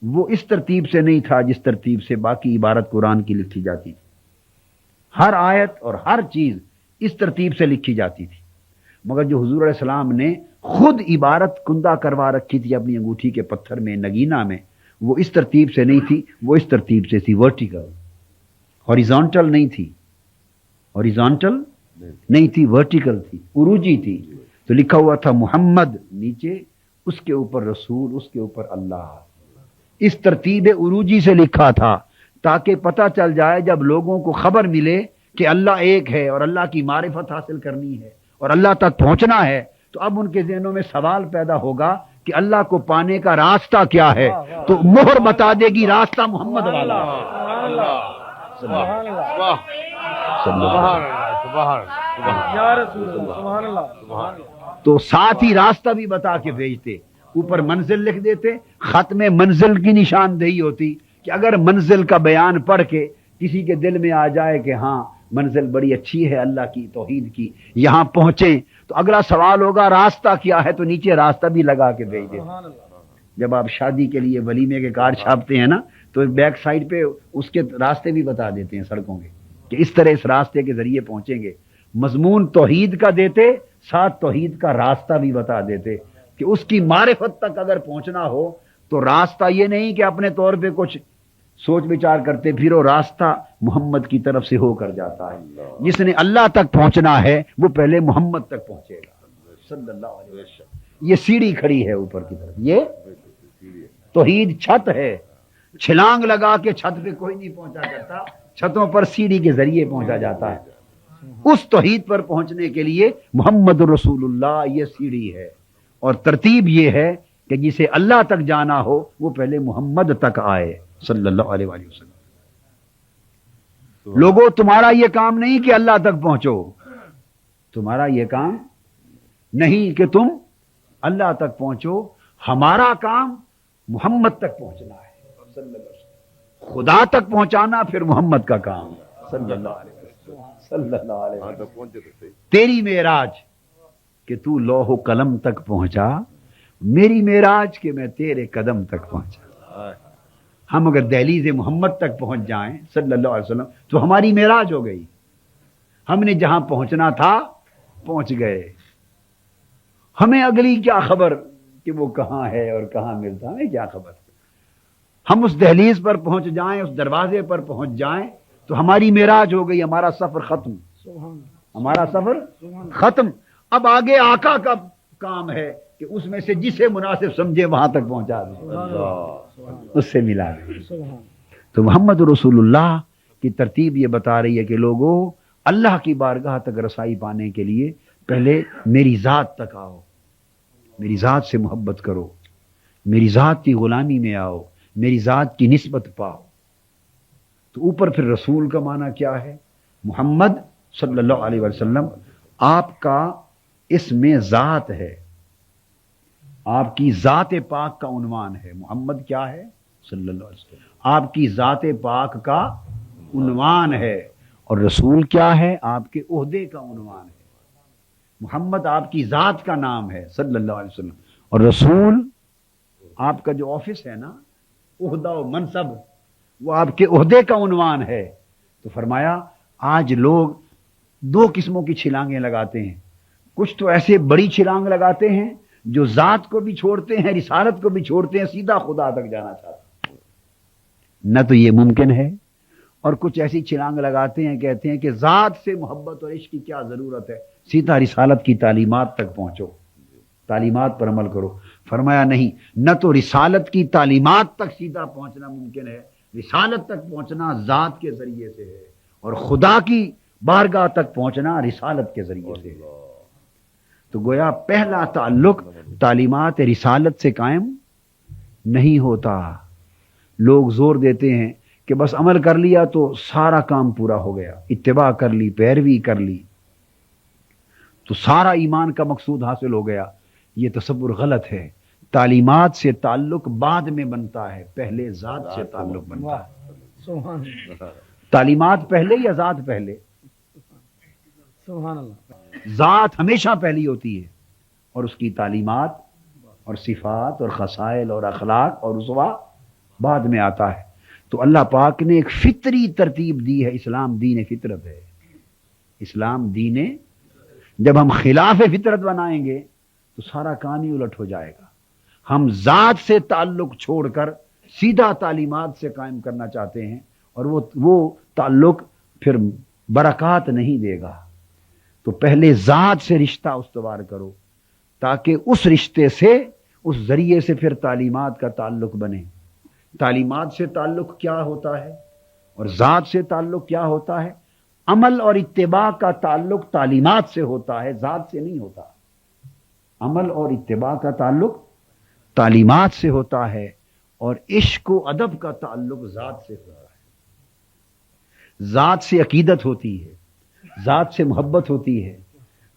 وہ اس ترتیب سے نہیں تھا جس ترتیب سے باقی عبارت قرآن کی لکھی جاتی تھی. ہر آیت اور ہر چیز اس ترتیب سے لکھی جاتی تھی، مگر جو حضور علیہ السلام نے خود عبارت کندہ کروا رکھی تھی اپنی انگوٹھی کے پتھر میں، نگینہ میں، وہ اس ترتیب سے نہیں تھی، وہ اس ترتیب سے تھی، ورٹیکل، ہاریزونٹل نہیں تھی، ہاریزونٹل نہیں تھی، ورٹیکل تھی، عروجی تھی. تو لکھا ہوا تھا محمد نیچے، اس کے اوپر رسول، اس کے اوپر اللہ. اس ترتیب عروجی سے لکھا تھا تاکہ پتہ چل جائے جب لوگوں کو خبر ملے کہ اللہ ایک ہے اور اللہ کی معرفت حاصل کرنی ہے اور اللہ تک پہنچنا ہے، تو اب ان کے ذہنوں میں سوال پیدا ہوگا کہ اللہ کو پانے کا راستہ کیا ہے. تو مہر بتا دے گی راستہ محمد والا. سبحان اللہ یا رسول اللہ سبحان اللہ سبحان اللہ. تو ساتھ ہی راستہ بھی بتا کے بھیجتے، اوپر منزل لکھ دیتے، خط میں منزل کی نشاندہی ہوتی کہ اگر منزل کا بیان پڑھ کے کسی کے دل میں آ جائے کہ ہاں منزل بڑی اچھی ہے اللہ کی توحید کی، یہاں پہنچیں، تو اگلا سوال ہوگا راستہ کیا ہے، تو نیچے راستہ بھی لگا کے بھیج دیتے. سبحان اللہ. جب آپ شادی کے لیے ولیمے کے کارڈ چھاپتے ہیں نا تو بیک سائڈ پہ اس کے راستے بھی بتا دیتے ہیں سڑکوں کے کہ اس طرح اس راستے کے ذریعے پہنچیں گے. مضمون توحید کا دیتے، ساتھ توحید کا راستہ بھی بتا دیتے کہ اس کی معرفت تک اگر پہنچنا ہو تو راستہ یہ نہیں کہ اپنے طور پہ کچھ سوچ وچار کرتے پھرو، راستہ محمد کی طرف سے ہو کر جاتا ہے. جس نے اللہ تک پہنچنا ہے وہ پہلے محمد تک پہنچے گا صلی اللہ علیہ وسلم. یہ سیڑھی کھڑی ہے اوپر کی طرف، یہ توحید چھت ہے. چھلانگ لگا کے چھت پہ کوئی نہیں پہنچا کرتا، چھتوں پر سیڑھی کے ذریعے پہنچا جاتا ہے. اس توحید پر پہنچنے کے لیے محمد رسول اللہ یہ سیڑھی ہے، اور ترتیب یہ ہے کہ جسے اللہ تک جانا ہو وہ پہلے محمد تک آئے صلی اللہ علیہ وآلہ وسلم. لوگوں تمہارا یہ کام نہیں کہ اللہ تک پہنچو، تمہارا یہ کام نہیں کہ تم اللہ تک پہنچو، ہمارا کام محمد تک پہنچنا ہے صلی اللہ علیہ وسلم. خدا تک پہنچانا پھر محمد کا کام صلی اللہ علیہ وسلم صلی اللہ علیہ وسلم. تیری معراج کہ تو لوح و قلم تک پہنچا، میری معراج کہ میں تیرے قدم تک پہنچا. ہم اگر دہلیز محمد تک پہنچ جائیں صلی اللہ علیہ وسلم تو ہماری معراج ہو گئی. ہم نے جہاں پہنچنا تھا پہنچ گئے. ہمیں اگلی کیا خبر کہ وہ کہاں ہے اور کہاں ملتا، ہمیں کیا خبر. ہم اس دہلیز پر پہنچ جائیں، اس دروازے پر پہنچ جائیں تو ہماری معراج ہو گئی، ہمارا سفر ختم، سبحان اللہ. ہمارا سفر ختم. اب آگے آقا کا کام ہے کہ اس میں سے جسے مناسب سمجھے وہاں تک پہنچا دیں، اس سے ملا دیں. سبحان. تو محمد رسول اللہ کی ترتیب یہ بتا رہی ہے کہ لوگوں اللہ کی بارگاہ تک رسائی پانے کے لیے پہلے میری ذات تک آؤ، میری ذات سے محبت کرو، میری ذات کی غلامی میں آؤ، میری ذات کی نسبت پاؤ. تو اوپر پھر رسول کا معنی کیا ہے؟ محمد صلی اللہ علیہ وسلم آپ کا اس میں ذات ہے، آپ کی ذات پاک کا عنوان ہے. محمد کیا ہے؟ صلی اللہ علیہ وسلم آپ کی ذات پاک کا عنوان ہے. اور رسول کیا ہے؟ آپ کے عہدے کا عنوان ہے. محمد آپ کی ذات کا نام ہے صلی اللہ علیہ وسلم، اور رسول آپ کا جو آفس ہے نا، عہدہ و منصب، وہ آپ کے عہدے کا عنوان ہے. تو فرمایا آج لوگ دو قسموں کی چھلانگیں لگاتے ہیں. کچھ تو ایسے بڑی چھلانگ لگاتے ہیں جو ذات کو بھی چھوڑتے ہیں، رسالت کو بھی چھوڑتے ہیں، سیدھا خدا تک جانا چاہتے ہیں. نہ تو یہ ممکن ہے. اور کچھ ایسی چھلانگ لگاتے ہیں، کہتے ہیں کہ ذات سے محبت اور عشق کی کیا ضرورت ہے، سیدھا رسالت کی تعلیمات تک پہنچو، تعلیمات پر عمل کرو. فرمایا نہیں، نہ تو رسالت کی تعلیمات تک سیدھا پہنچنا ممکن ہے، رسالت تک پہنچنا ذات کے ذریعے سے ہے، اور خدا کی بارگاہ تک پہنچنا رسالت کے ذریعے سے ہے. تو گویا پہلا تعلق تعلیمات رسالت سے قائم نہیں ہوتا. لوگ زور دیتے ہیں کہ بس عمل کر لیا تو سارا کام پورا ہو گیا، اتباع کر لی، پیروی کر لی تو سارا ایمان کا مقصود حاصل ہو گیا. یہ تصور غلط ہے. تعلیمات سے تعلق بعد میں بنتا ہے، پہلے ذات سے تعلق بنتا ہے. سبحان اللہ. تعلیمات پہلے یا ذات پہلے؟ سبحان اللہ. ذات ہمیشہ پہلی ہوتی ہے اور اس کی تعلیمات اور صفات اور خصائل اور اخلاق اور اسوا بعد میں آتا ہے۔ تو اللہ پاک نے ایک فطری ترتیب دی ہے، اسلام دین فطرت ہے۔ اسلام دین، جب ہم خلاف فطرت بنائیں گے تو سارا کام ہی الٹ ہو جائے گا۔ ہم ذات سے تعلق چھوڑ کر سیدھا تعلیمات سے قائم کرنا چاہتے ہیں، اور وہ تعلق پھر برکات نہیں دے گا۔ تو پہلے ذات سے رشتہ استوار کرو، تاکہ اس رشتے سے، اس ذریعے سے پھر تعلیمات کا تعلق بنے۔ تعلیمات سے تعلق کیا ہوتا ہے اور ذات سے تعلق کیا ہوتا ہے؟ عمل اور اتباع کا تعلق تعلیمات سے ہوتا ہے، ذات سے نہیں ہوتا۔ عمل اور اتباع کا تعلق تعلیمات سے ہوتا ہے، اور عشق و ادب کا تعلق ذات سے ہوتا ہے۔ ذات سے عقیدت ہوتی ہے، ذات سے محبت ہوتی ہے۔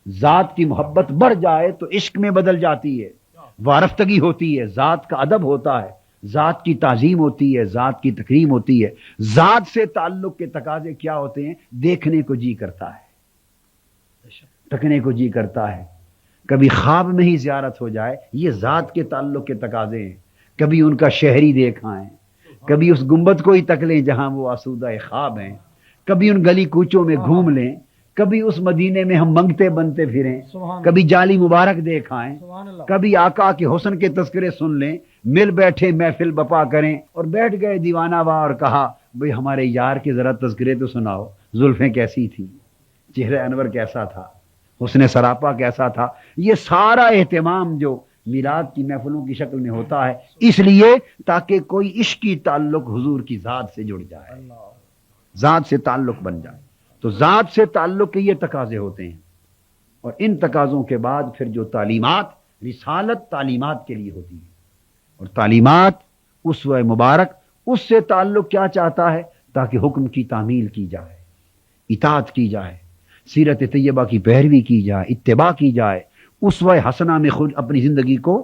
ذات کی محبت بڑھ جائے تو عشق میں بدل جاتی ہے، وارفتگی ہوتی ہے، ذات کا ادب ہوتا ہے، ذات کی تعظیم ہوتی ہے، ذات کی تکریم ہوتی ہے۔ ذات سے تعلق کے تقاضے کیا ہوتے ہیں؟ دیکھنے کو جی کرتا ہے، تکنے کو جی کرتا ہے، کبھی خواب میں ہی زیارت ہو جائے، یہ ذات کے تعلق کے تقاضے ہیں۔ کبھی ان کا شہری دیکھ آئیں، کبھی اس گنبد کو ہی تک لیں جہاں وہ آسودہ خواب ہیں، کبھی ان گلی کوچوں میں گھوم لیں، کبھی اس مدینے میں ہم منگتے بنتے پھریں، کبھی جالی مبارک دیکھ آئیں، کبھی آقا کے حسن کے تذکرے سن لیں، مل بیٹھے محفل بپا کریں، اور بیٹھ گئے دیوانہ وا اور کہا بھئی ہمارے یار کے ذرا تذکرے تو سناؤ، زلفیں کیسی تھیں، چہرہ انور کیسا تھا، حسن سراپا کیسا تھا۔ یہ سارا اہتمام جو میلاد کی محفلوں کی شکل میں ہوتا ہے، اس لیے تاکہ کوئی عشقی تعلق حضور کی ذات سے جڑ جائے، ذات سے تعلق بن جائے۔ تو ذات سے تعلق کے یہ تقاضے ہوتے ہیں، اور ان تقاضوں کے بعد پھر جو تعلیمات، رسالت تعلیمات کے لیے ہوتی ہے، اور تعلیمات اسوہ مبارک اس سے تعلق کیا چاہتا ہے؟ تاکہ حکم کی تعمیل کی جائے، اطاعت کی جائے، سیرت طیبہ کی پیروی کی جائے، اتباع کی جائے، اسوہ حسنہ میں خود اپنی زندگی کو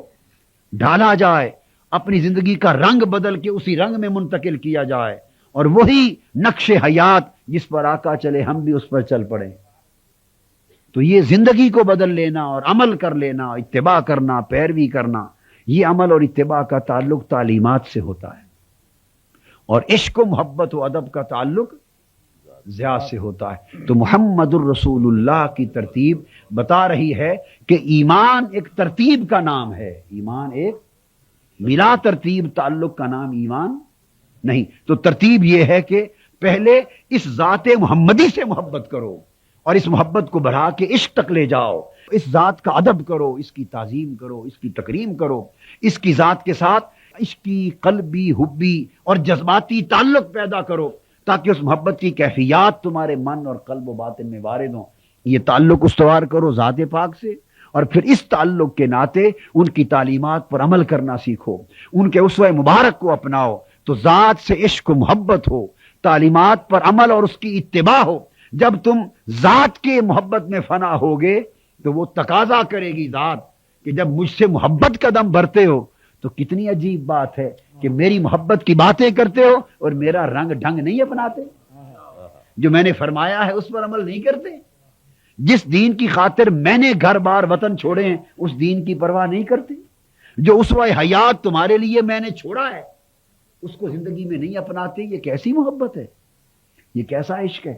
ڈھالا جائے، اپنی زندگی کا رنگ بدل کے اسی رنگ میں منتقل کیا جائے، اور وہی نقش حیات جس پر آقا چلے ہم بھی اس پر چل پڑیں۔ تو یہ زندگی کو بدل لینا اور عمل کر لینا، اتباع کرنا، پیروی کرنا، یہ عمل اور اتباع کا تعلق تعلیمات سے ہوتا ہے، اور عشق و محبت و ادب کا تعلق ذات سے ہوتا ہے۔ تو محمد الرسول اللہ کی ترتیب بتا رہی ہے کہ ایمان ایک ترتیب کا نام ہے، ایمان ایک بلا ترتیب تعلق کا نام ایمان نہیں۔ تو ترتیب یہ ہے کہ پہلے اس ذات محمدی سے محبت کرو، اور اس محبت کو بڑھا کے عشق تک لے جاؤ، اس ذات کا ادب کرو، اس کی تعظیم کرو، اس کی تکریم کرو، اس کی ذات کے ساتھ عشقی، قلبی، حبی اور جذباتی تعلق پیدا کرو، تاکہ اس محبت کی کیفیات تمہارے من اور قلب و باطن میں وارد ہوں۔ یہ تعلق استوار کرو ذات پاک سے، اور پھر اس تعلق کے ناطے ان کی تعلیمات پر عمل کرنا سیکھو، ان کے اسوہ مبارک کو اپناؤ۔ تو ذات سے عشق و محبت ہو، تعلیمات پر عمل اور اس کی اتباع ہو۔ جب تم ذات کے محبت میں فنا ہوگے تو وہ تقاضا کرے گی ذات کہ جب مجھ سے محبت کا دم بھرتے ہو تو کتنی عجیب بات ہے کہ میری محبت کی باتیں کرتے ہو اور میرا رنگ ڈھنگ نہیں اپناتے، جو میں نے فرمایا ہے اس پر عمل نہیں کرتے، جس دین کی خاطر میں نے گھر بار وطن چھوڑے ہیں اس دین کی پرواہ نہیں کرتے، جو اسوہ حیات تمہارے لیے میں نے چھوڑا ہے اس کو زندگی میں نہیں اپناتے۔ یہ کیسی محبت ہے، یہ کیسا عشق ہے،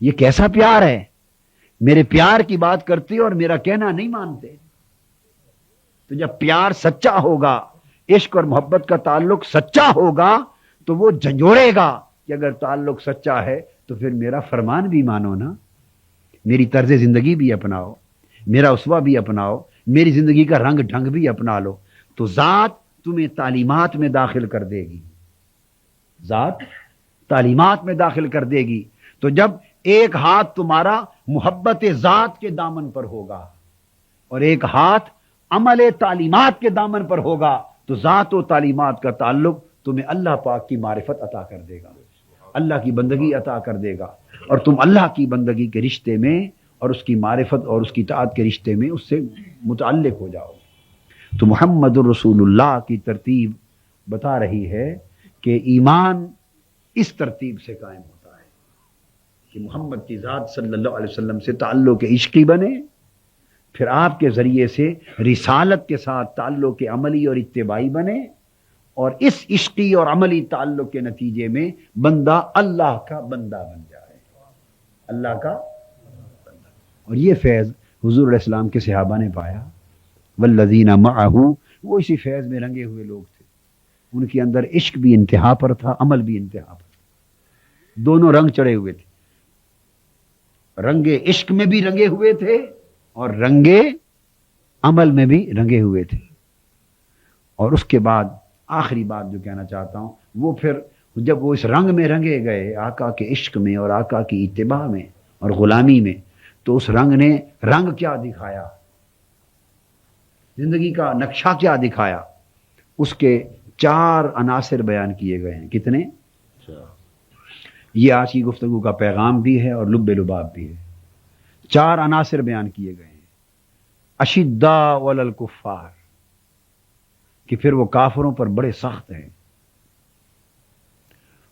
یہ کیسا پیار ہے؟ میرے پیار کی بات کرتے اور میرا کہنا نہیں مانتے۔ تو جب پیار سچا ہوگا، عشق اور محبت کا تعلق سچا ہوگا، تو وہ جھنجھوڑے گا کہ اگر تعلق سچا ہے تو پھر میرا فرمان بھی مانو نا، میری طرز زندگی بھی اپناؤ، میرا اسوہ بھی اپناؤ، میری زندگی کا رنگ ڈھنگ بھی اپنا لو۔ تو ذات تمہیں تعلیمات میں داخل کر دے گی، ذات تعلیمات میں داخل کر دے گی۔ تو جب ایک ہاتھ تمہارا محبت ذات کے دامن پر ہوگا اور ایک ہاتھ عمل تعلیمات کے دامن پر ہوگا، تو ذات و تعلیمات کا تعلق تمہیں اللہ پاک کی معرفت عطا کر دے گا، اللہ کی بندگی عطا کر دے گا، اور تم اللہ کی بندگی کے رشتے میں اور اس کی معرفت اور اس کی اطاعت کے رشتے میں اس سے متعلق ہو جاؤ۔ تو محمد الرسول اللہ کی ترتیب بتا رہی ہے کہ ایمان اس ترتیب سے قائم ہوتا ہے کہ محمد کی ذات صلی اللہ علیہ وسلم سے تعلق عشقی بنے، پھر آپ کے ذریعے سے رسالت کے ساتھ تعلق عملی اور اتباعی بنے، اور اس عشقی اور عملی تعلق کے نتیجے میں بندہ اللہ کا بندہ بن جائے، اللہ کا بندہ۔ اور یہ فیض حضور علیہ السلام کے صحابہ نے پایا، والذین معہ، وہ اسی فیض میں رنگے ہوئے لوگ تھے، ان کے اندر عشق بھی انتہا پر تھا، عمل بھی انتہا پر تھا، دونوں رنگ چڑھے ہوئے تھے، رنگے عشق میں بھی رنگے ہوئے تھے اور رنگے عمل میں بھی رنگے ہوئے تھے۔ اور اس کے بعد آخری بات جو کہنا چاہتا ہوں، وہ پھر جب وہ اس رنگ میں رنگے گئے، آقا کے عشق میں اور آقا کی اتباع میں اور غلامی میں، تو اس رنگ نے رنگ کیا دکھایا، زندگی کا نقشہ کیا دکھایا، اس کے 4 عناصر بیان کیے گئے ہیں۔ کتنے؟ یہ آج کی گفتگو کا پیغام بھی ہے اور لب لباب بھی ہے۔ 4 عناصر بیان کیے گئے ہیں۔ اشداء علی الکفار، کہ پھر وہ کافروں پر بڑے سخت ہیں۔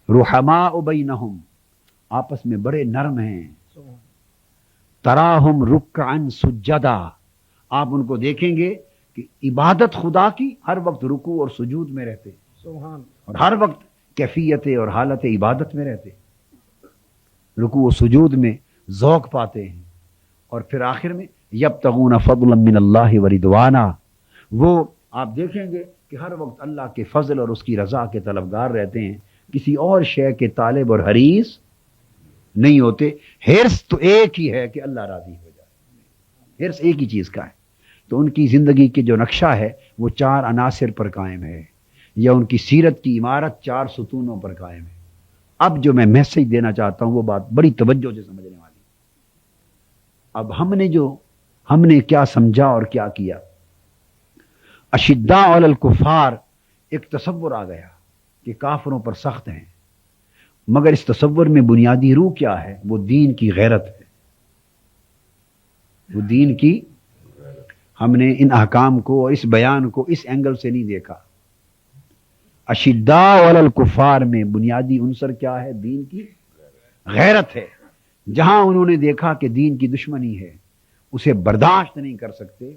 رحماء بینہم، آپس میں بڑے نرم ہیں۔ تراہم رکعا سجدا، آپ ان کو دیکھیں گے کہ عبادت خدا کی ہر وقت رکوع اور سجود میں رہتے، سبحان، اور ہر وقت کیفیت اور حالت عبادت میں رہتے، رکوع و سجود میں ذوق پاتے ہیں۔ اور پھر آخر میں یبتغون فضلا من اللہ ورضوانا، وہ آپ دیکھیں گے کہ ہر وقت اللہ کے فضل اور اس کی رضا کے طلبگار رہتے ہیں، کسی اور شے کے طالب اور حریص نہیں ہوتے۔ حرص تو ایک ہی ہے کہ اللہ راضی ہو جائے، حرص ایک ہی چیز کا ہے۔ تو ان کی زندگی کے جو نقشہ ہے وہ 4 عناصر پر قائم ہے، یا ان کی سیرت کی عمارت 4 ستونوں پر قائم ہے۔ اب جو میں میسج دینا چاہتا ہوں وہ بات بڑی توجہ سے سمجھنے والی۔ اب ہم نے کیا سمجھا اور کیا کیا؟ اشداء علی الکفار، ایک تصور آ گیا کہ کافروں پر سخت ہیں، مگر اس تصور میں بنیادی روح کیا ہے؟ وہ دین کی غیرت ہے، وہ دین کی۔ ہم نے ان احکام کو اور اس بیان کو اس اینگل سے نہیں دیکھا۔ اشداء علی الکفار میں بنیادی عنصر کیا ہے؟ دین کی غیرت ہے۔ جہاں انہوں نے دیکھا کہ دین کی دشمنی ہے، اسے برداشت نہیں کر سکتے،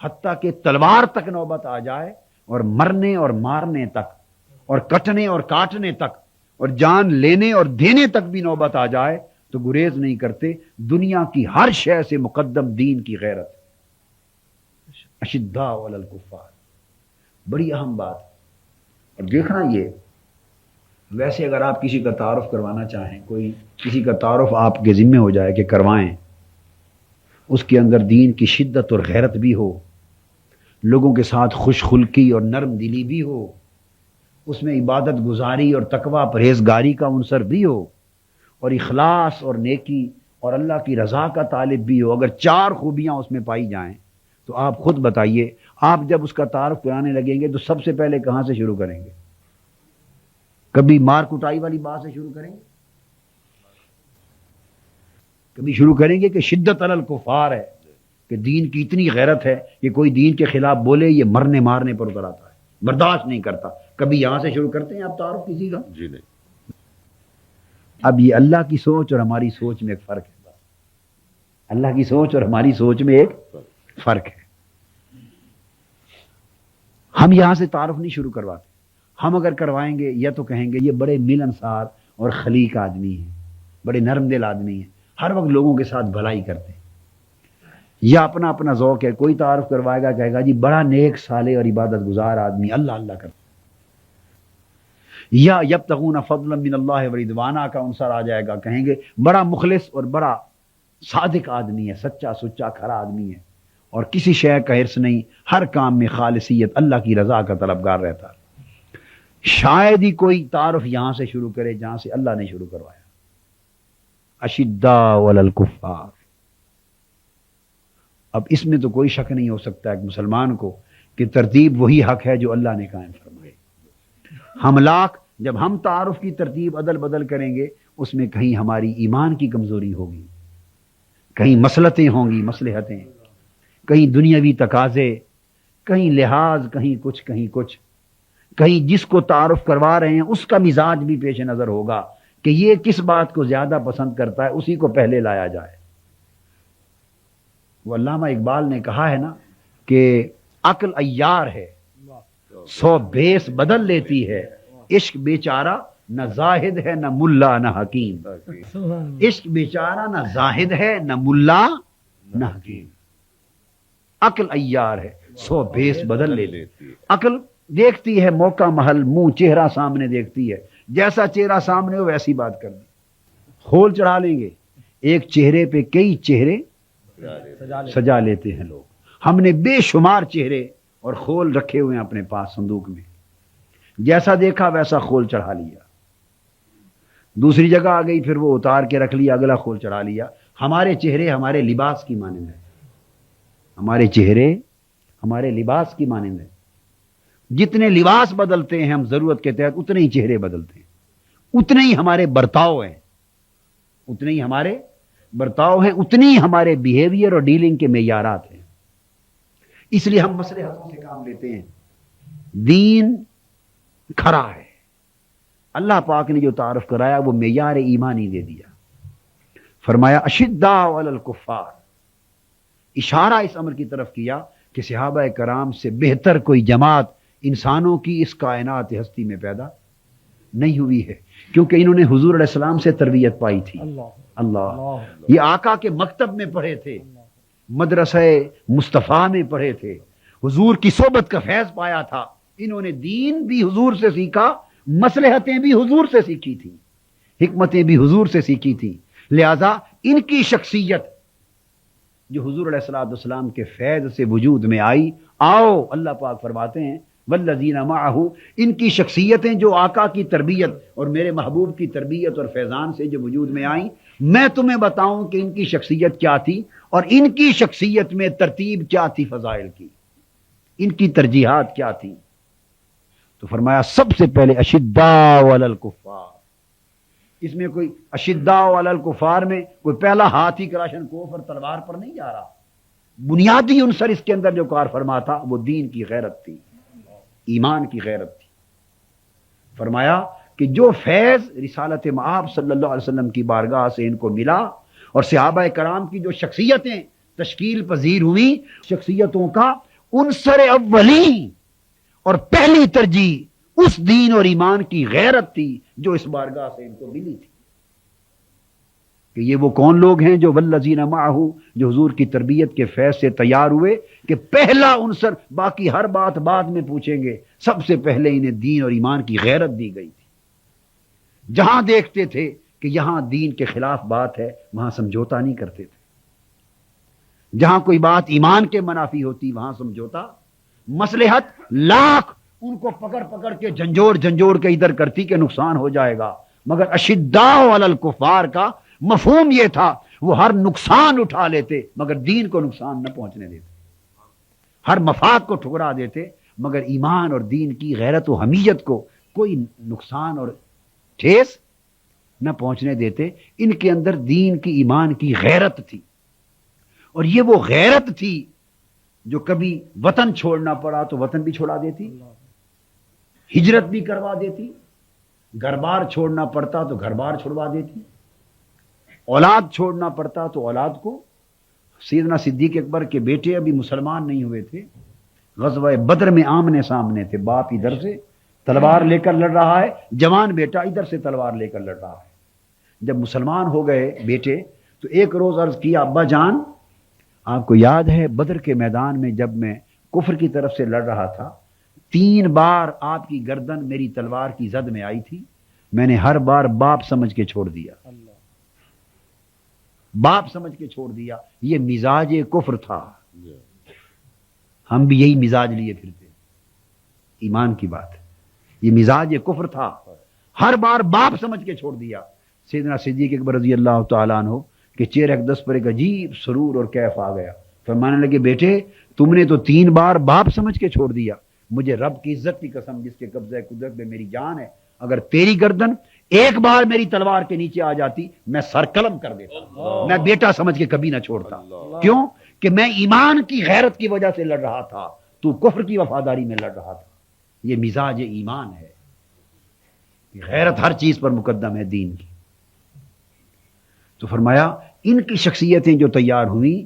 حتیٰ کہ تلوار تک نوبت آ جائے، اور مرنے اور مارنے تک، اور کٹنے اور کاٹنے تک، اور جان لینے اور دینے تک بھی نوبت آ جائے تو گریز نہیں کرتے۔ دنیا کی ہر شے سے مقدم دین کی غیرت۔ اشداء علی الکفار، بڑی اہم بات۔ اور دیکھنا یہ، ویسے اگر آپ کسی کا تعارف کروانا چاہیں، کوئی کسی کا تعارف آپ کے ذمہ ہو جائے کہ کروائیں، اس کے اندر دین کی شدت اور غیرت بھی ہو، لوگوں کے ساتھ خوش خلقی اور نرم دلی بھی ہو، اس میں عبادت گزاری اور تقوی پرہیزگاری کا عنصر بھی ہو، اور اخلاص اور نیکی اور اللہ کی رضا کا طالب بھی ہو، اگر 4 خوبیاں اس میں پائی جائیں تو آپ خود بتائیے، آپ جب اس کا تعارف کرانے لگیں گے تو سب سے پہلے کہاں سے شروع کریں گے؟ کبھی مار کٹائی والی بات سے شروع کریں گے؟ کبھی شروع کریں گے کہ شدت علی الکفار ہے، کہ دین کی اتنی غیرت ہے کہ کوئی دین کے خلاف بولے یہ مرنے مارنے پر اتر آتا ہے، برداشت نہیں کرتا؟ کبھی یہاں سے شروع کرتے ہیں آپ تعارف کسی کا؟ جی نہیں۔ اب یہ اللہ کی سوچ اور ہماری سوچ میں ایک فرق ہے، اللہ کی سوچ اور ہماری سوچ میں ایک فرق ہے۔ ہم یہاں سے تعارف نہیں شروع کرواتے، ہم اگر کروائیں گے یا تو کہیں گے یہ بڑے ملنسار اور خلیق آدمی ہیں، بڑے نرم دل آدمی ہیں، ہر وقت لوگوں کے ساتھ بھلائی کرتے ہیں، یا اپنا اپنا ذوق ہے، کوئی تعارف کروائے گا کہے گا جی بڑا نیک صالح اور عبادت گزار آدمی، اللہ اللہ کرتا، یا یبتغون فضلا من اللہ ورضوانا کا عنصر آ جائے گا، کہیں گے بڑا مخلص اور بڑا صادق آدمی ہے، سچا سچا کھرا آدمی ہے، اور کسی شے کا حرص نہیں، ہر کام میں خالصیت، اللہ کی رضا کا طلبگار رہتا ہے۔ شاید ہی کوئی تعارف یہاں سے شروع کرے جہاں سے اللہ نے شروع کروایا۔ اشداء علی الکفار، اب اس میں تو کوئی شک نہیں ہو سکتا ایک مسلمان کو کہ ترتیب وہی حق ہے جو اللہ نے قائم فرمائی۔ ہم لاکھ جب ہم تعارف کی ترتیب عدل بدل کریں گے، اس میں کہیں ہماری ایمان کی کمزوری ہوگی، کہیں مسلطیں ہوں گی، مصلحتیں، کہیں دنیاوی تقاضے، کہیں لحاظ، کہیں کچھ کہیں کچھ، کہیں جس کو تعارف کروا رہے ہیں اس کا مزاج بھی پیش نظر ہوگا کہ یہ کس بات کو زیادہ پسند کرتا ہے، اسی کو پہلے لایا جائے۔ وہ علامہ اقبال نے کہا ہے نا کہ عقل عیار ہے، 100 بھیس بدل لیتی ہے، عشق بیچارہ نہ زاہد ہے نہ ملا نہ حکیم، عشق بیچارہ نہ زاہد ہے نہ ملا نہ حکیم، عقل عیار ہے 100 بھیس بدل لیتی ہے۔ عقل دیکھتی ہے موقع محل، منہ چہرہ سامنے دیکھتی ہے، جیسا چہرہ سامنے ہو ویسی بات کرنی، کھول چڑھا لیں گے، ایک چہرے پہ کئی چہرے سجا لیتے ہیں لوگ، ہم نے بے شمار چہرے اور خول رکھے ہوئے ہیں اپنے پاس صندوق میں، جیسا دیکھا ویسا خول چڑھا لیا، دوسری جگہ آ گئی پھر وہ اتار کے رکھ لیا، اگلا خول چڑھا لیا۔ ہمارے چہرے ہمارے لباس کی مانند ہیں، ہمارے چہرے ہمارے لباس کی مانند ہیں، جتنے لباس بدلتے ہیں ہم ضرورت کے تحت اتنے ہی چہرے بدلتے ہیں، اتنے ہی ہمارے برتاؤ ہیں، اتنے ہی ہمارے برتاؤ ہیں، اتنی ہی ہمارے بیہیویئر اور ڈیلنگ کے معیارات ہیں، اس لیے ہم مصلحتوں سے کام لیتے ہیں۔ دین کھرا ہے، اللہ پاک نے جو تعارف کرایا وہ معیار ایمانی دے دیا، فرمایا اشداء علی الکفار، اشارہ اس امر کی طرف کیا کہ صحابہ کرام سے بہتر کوئی جماعت انسانوں کی اس کائنات ہستی میں پیدا نہیں ہوئی ہے، کیونکہ انہوں نے حضور علیہ السلام سے تربیت پائی تھی۔ اللہ، یہ آقا کے مکتب میں پڑھے تھے، مدرسہ مصطفیٰ میں پڑھے تھے، حضور کی صحبت کا فیض پایا تھا، انہوں نے دین بھی حضور سے سیکھا، مصلحتیں بھی حضور سے سیکھی تھی، حکمتیں بھی حضور سے سیکھی تھی، لہذا ان کی شخصیت جو حضور علیہ السلام کے فیض سے وجود میں آئی، آؤ اللہ پاک فرماتے ہیں والذین معہ، ان کی شخصیتیں جو آقا کی تربیت اور میرے محبوب کی تربیت اور فیضان سے جو وجود میں آئیں، میں تمہیں بتاؤں کہ ان کی شخصیت کیا تھی اور ان کی شخصیت میں ترتیب کیا تھی فضائل کی، ان کی ترجیحات کیا تھی۔ تو فرمایا سب سے پہلے اشداء علی الکفار، اس میں کوئی اشداء علی الکفار میں کوئی پہلا ہاتھ ہی کراشن کوف اور تلوار پر نہیں جا رہا، بنیادی عنصر اس کے اندر جو کار فرما تھا وہ دین کی غیرت تھی، ایمان کی غیرت تھی۔ فرمایا کہ جو فیض رسالت مآب صلی اللہ علیہ وسلم کی بارگاہ سے ان کو ملا اور صحابہ کرام کی جو شخصیتیں تشکیل پذیر ہوئی، شخصیتوں کا عنصر اولی اور پہلی ترجیح اس دین اور ایمان کی غیرت تھی جو اس بارگاہ سے ان کو ملی تھی۔ کہ یہ وہ کون لوگ ہیں جو والذین معہ، جو حضور کی تربیت کے فیض سے تیار ہوئے، کہ پہلا عنصر، باقی ہر بات بعد میں پوچھیں گے، سب سے پہلے انہیں دین اور ایمان کی غیرت دی گئی تھی۔ جہاں دیکھتے تھے کہ یہاں دین کے خلاف بات ہے وہاں سمجھوتا نہیں کرتے تھے، جہاں کوئی بات ایمان کے منافی ہوتی وہاں سمجھوتا، مصلحت لاکھ ان کو پکڑ پکڑ کے جھنجھوڑ کے ادھر کرتی کہ نقصان ہو جائے گا، مگر اشداء علی الکفار کا مفہوم یہ تھا وہ ہر نقصان اٹھا لیتے مگر دین کو نقصان نہ پہنچنے دیتے، ہر مفاد کو ٹھکرا دیتے مگر ایمان اور دین کی غیرت و حمیت کو کوئی نقصان اور ٹھیس نہ پہنچنے دیتے۔ ان کے اندر دین کی ایمان کی غیرت تھی، اور یہ وہ غیرت تھی جو کبھی وطن چھوڑنا پڑا تو وطن بھی چھوڑا دیتی، ہجرت بھی کروا دیتی، گھر بار چھوڑنا پڑتا تو گھر بار چھوڑوا دیتی، اولاد چھوڑنا پڑتا تو اولاد کو۔ سیدنا صدیق اکبر کے بیٹے ابھی مسلمان نہیں ہوئے تھے، غزوہ بدر میں آمنے سامنے تھے، باپ ادھر سے تلوار لے کر لڑ رہا ہے، جوان بیٹا ادھر سے تلوار لے کر لڑ رہا ہے۔ جب مسلمان ہو گئے بیٹے تو ایک روز عرض کیا ابا جان آپ کو یاد ہے بدر کے میدان میں جب میں کفر کی طرف سے لڑ رہا تھا 3 بار آپ کی گردن میری تلوار کی زد میں آئی تھی، میں نے ہر بار باپ سمجھ کے چھوڑ دیا، باپ سمجھ کے چھوڑ دیا۔ یہ مزاج کفر تھا، ہم بھی یہی مزاج لیے پھرتے، ایمان کی بات ہے، یہ مزاج کفر تھا، ہر بار باپ سمجھ کے چھوڑ دیا۔ سیدنا صدیق اکبر رضی اللہ تعالیٰ عنہ کہ چہرے اقدس پر ایک عجیب سرور اور کیف آ گیا، فرمانے لگے بیٹے تم نے تو 3 بار باپ سمجھ کے چھوڑ دیا، مجھے رب کی عزت کی قسم جس کے قبضہ قدرت میں میری جان ہے، اگر تیری گردن ایک بار میری تلوار کے نیچے آ جاتی میں سر قلم کر دیتا، میں بیٹا سمجھ کے کبھی نہ چھوڑتا۔ کیوں کہ میں ایمان کی غیرت کی وجہ سے لڑ رہا تھا، تو کفر کی وفاداری میں لڑ رہا تھا۔ یہ مزاج ایمان ہے، غیرت ہر چیز پر مقدم ہے دین کی۔ تو فرمایا ان کی شخصیتیں جو تیار ہوئیں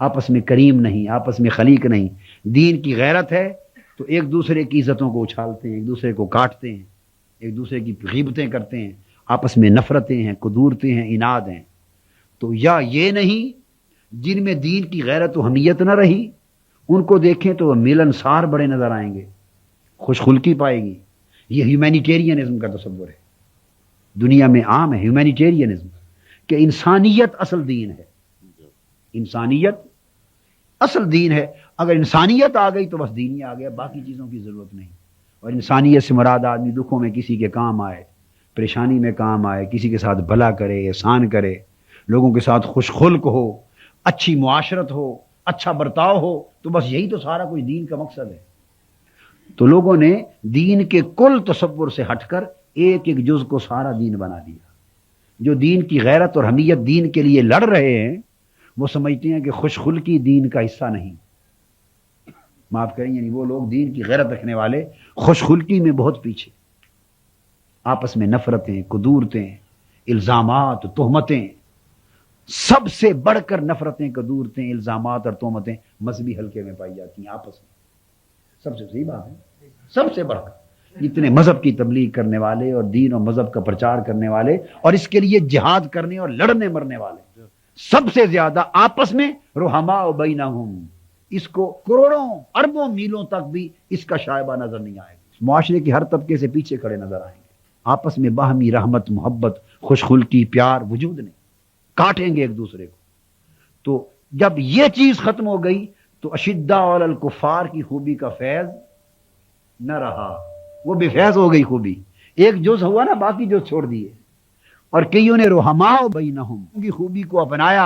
آپس میں کریم نہیں، آپس میں خلیق نہیں. دین کی غیرت ہے تو ایک دوسرے کی عزتوں کو اچھالتے ہیں، ایک دوسرے کو کاٹتے ہیں، ایک دوسرے کی غیبتیں کرتے ہیں، آپس میں نفرتیں ہیں، قدورتیں ہیں، اناد ہیں. تو یا یہ نہیں جن میں دین کی غیرت و حمیت نہ رہی، ان کو دیکھیں تو وہ ملنسار بڑے نظر آئیں گے، خوش خلقی پائے گی. یہ ہیومینیٹیرینزم کا تصور ہے، دنیا میں عام ہے ہیومینیٹیرینزم، کہ انسانیت اصل دین ہے. انسانیت اصل دین ہے. اگر انسانیت آ گئی تو بس دین ہی آ گیا، باقی چیزوں کی ضرورت نہیں. اور انسانیت سے مراد آدمی دکھوں میں کسی کے کام آئے، پریشانی میں کام آئے، کسی کے ساتھ بھلا کرے، احسان کرے، لوگوں کے ساتھ خوش خلق ہو، اچھی معاشرت ہو، اچھا برتاؤ ہو. تو بس یہی تو سارا کچھ دین کا مقصد ہے. تو لوگوں نے دین کے کل تصور سے ہٹ کر ایک ایک جز کو سارا دین بنا دیا. جو دین کی غیرت اور حمیت دین کے لیے لڑ رہے ہیں وہ سمجھتے ہیں کہ خوش خلقی دین کا حصہ نہیں. معاف کریں، یعنی وہ لوگ دین کی غیرت رکھنے والے خوش خلقی میں بہت پیچھے، آپس میں نفرتیں، قدورتیں، الزامات، تہمتیں. سب سے بڑھ کر نفرتیں، قدورتیں، الزامات اور تہمتیں مذہبی حلقے میں پائی جاتی ہیں آپس میں. سب سے صحیح بات ہے، سب سے بڑھ کر اتنے مذہب کی تبلیغ کرنے والے اور دین اور مذہب کا پرچار کرنے والے اور اس کے لیے جہاد کرنے اور لڑنے مرنے والے، سب سے زیادہ آپس میں رحماء بینہم. اس کو کروڑوں اربوں میلوں تک بھی اس کا شائبہ نظر نہیں آئے گا. معاشرے کے ہر طبقے سے پیچھے کھڑے نظر آئیں گے. آپس میں باہمی رحمت، محبت، خوش خلقی، پیار وجود نہیں، کاٹیں گے ایک دوسرے کو. تو جب یہ چیز ختم ہو گئی تو اشداء علی الکفار کی خوبی کا فیض نہ رہا، وہ بے فیض ہو گئی خوبی. ایک جز ہوا نا، باقی جز چھوڑ دیے. اور کئیوں نے رحماء بینہم کی خوبی کو اپنایا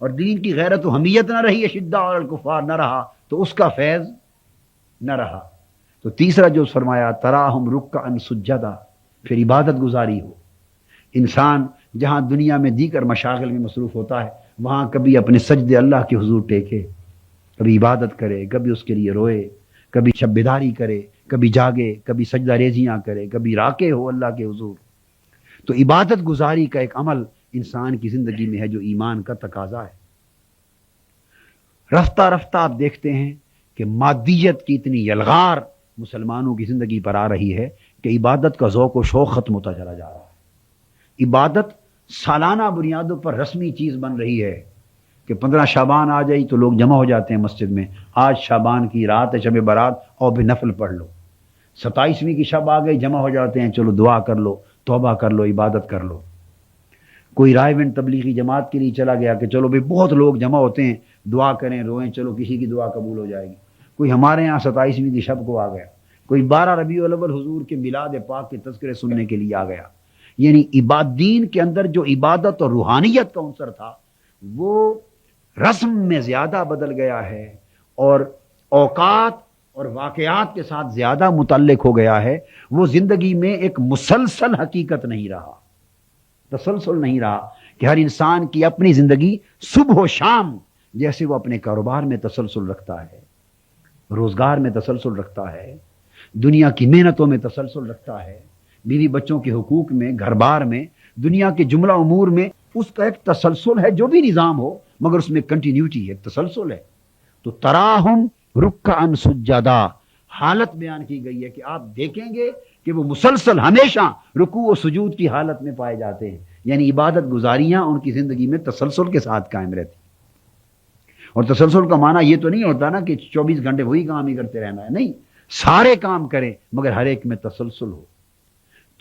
اور دین کی غیرت و حمیت نہ رہی، اشداء علی الکفار نہ رہا، تو اس کا فیض نہ رہا. تو تیسرا جو فرمایا تراہم رکعا سجدا، پھر عبادت گزاری ہو. انسان جہاں دنیا میں دیگر مشاغل میں مصروف ہوتا ہے وہاں کبھی اپنے سجدے اللہ کے حضور ٹیکے، کبھی عبادت کرے، کبھی اس کے لیے روئے، کبھی شب بیداری کرے، کبھی جاگے، کبھی سجدہ ریزیاں کرے، کبھی راکع ہو اللہ کے حضور. تو عبادت گزاری کا ایک عمل انسان کی زندگی میں ہے جو ایمان کا تقاضا ہے. رفتہ رفتہ آپ دیکھتے ہیں کہ مادیت کی اتنی یلغار مسلمانوں کی زندگی پر آ رہی ہے کہ عبادت کا ذوق و شوق ختم ہوتا چلا جا رہا ہے. عبادت سالانہ بنیادوں پر رسمی چیز بن رہی ہے کہ 15 شعبان آ جائی تو لوگ جمع ہو جاتے ہیں مسجد میں، آج شعبان کی رات ہے، شب برات، اور بھی نفل پڑھ لو. 27ویں کی شب آ گئی، جمع ہو جاتے ہیں، چلو دعا کر لو، توبہ کر لو، عبادت کر لو. کوئی رائے بند تبلیغی جماعت کے لیے چلا گیا کہ چلو بھائی بہت لوگ جمع ہوتے ہیں، دعا کریں، روئیں، چلو کسی کی دعا قبول ہو جائے گی. کوئی ہمارے ہاں 27ویں کی شب کو آ گیا، کوئی 12 ربیع الاول حضور کے میلاد پاک کے تذکرے سننے کے لیے آ گیا. یعنی دین کے اندر جو عبادت اور روحانیت کا عنصر تھا وہ رسم میں زیادہ بدل گیا ہے اور اوقات اور واقعات کے ساتھ زیادہ متعلق ہو گیا ہے. وہ زندگی میں ایک مسلسل حقیقت نہیں رہا، تسلسل نہیں رہا کہ ہر انسان کی اپنی زندگی صبح و شام جیسے وہ اپنے کاروبار میں تسلسل رکھتا ہے، روزگار میں تسلسل رکھتا ہے، دنیا کی محنتوں میں تسلسل رکھتا ہے، بیوی بچوں کے حقوق میں، گھر بار میں، دنیا کے جملہ امور میں اس کا ایک تسلسل ہے. جو بھی نظام ہو مگر اس میں کنٹینیوٹی ہے، تسلسل ہے. تو تراہم رکعا سجدا حالت بیان کی گئی ہے کہ آپ دیکھیں گے کہ وہ مسلسل ہمیشہ رکوع و سجود کی حالت میں پائے جاتے ہیں. یعنی عبادت گزاریاں ان کی زندگی میں تسلسل کے ساتھ قائم رہتی. اور تسلسل کا معنی یہ تو نہیں ہوتا نا کہ 24 گھنٹے وہی کام ہی کرتے رہنا ہے، نہیں، سارے کام کریں مگر ہر ایک میں تسلسل ہو.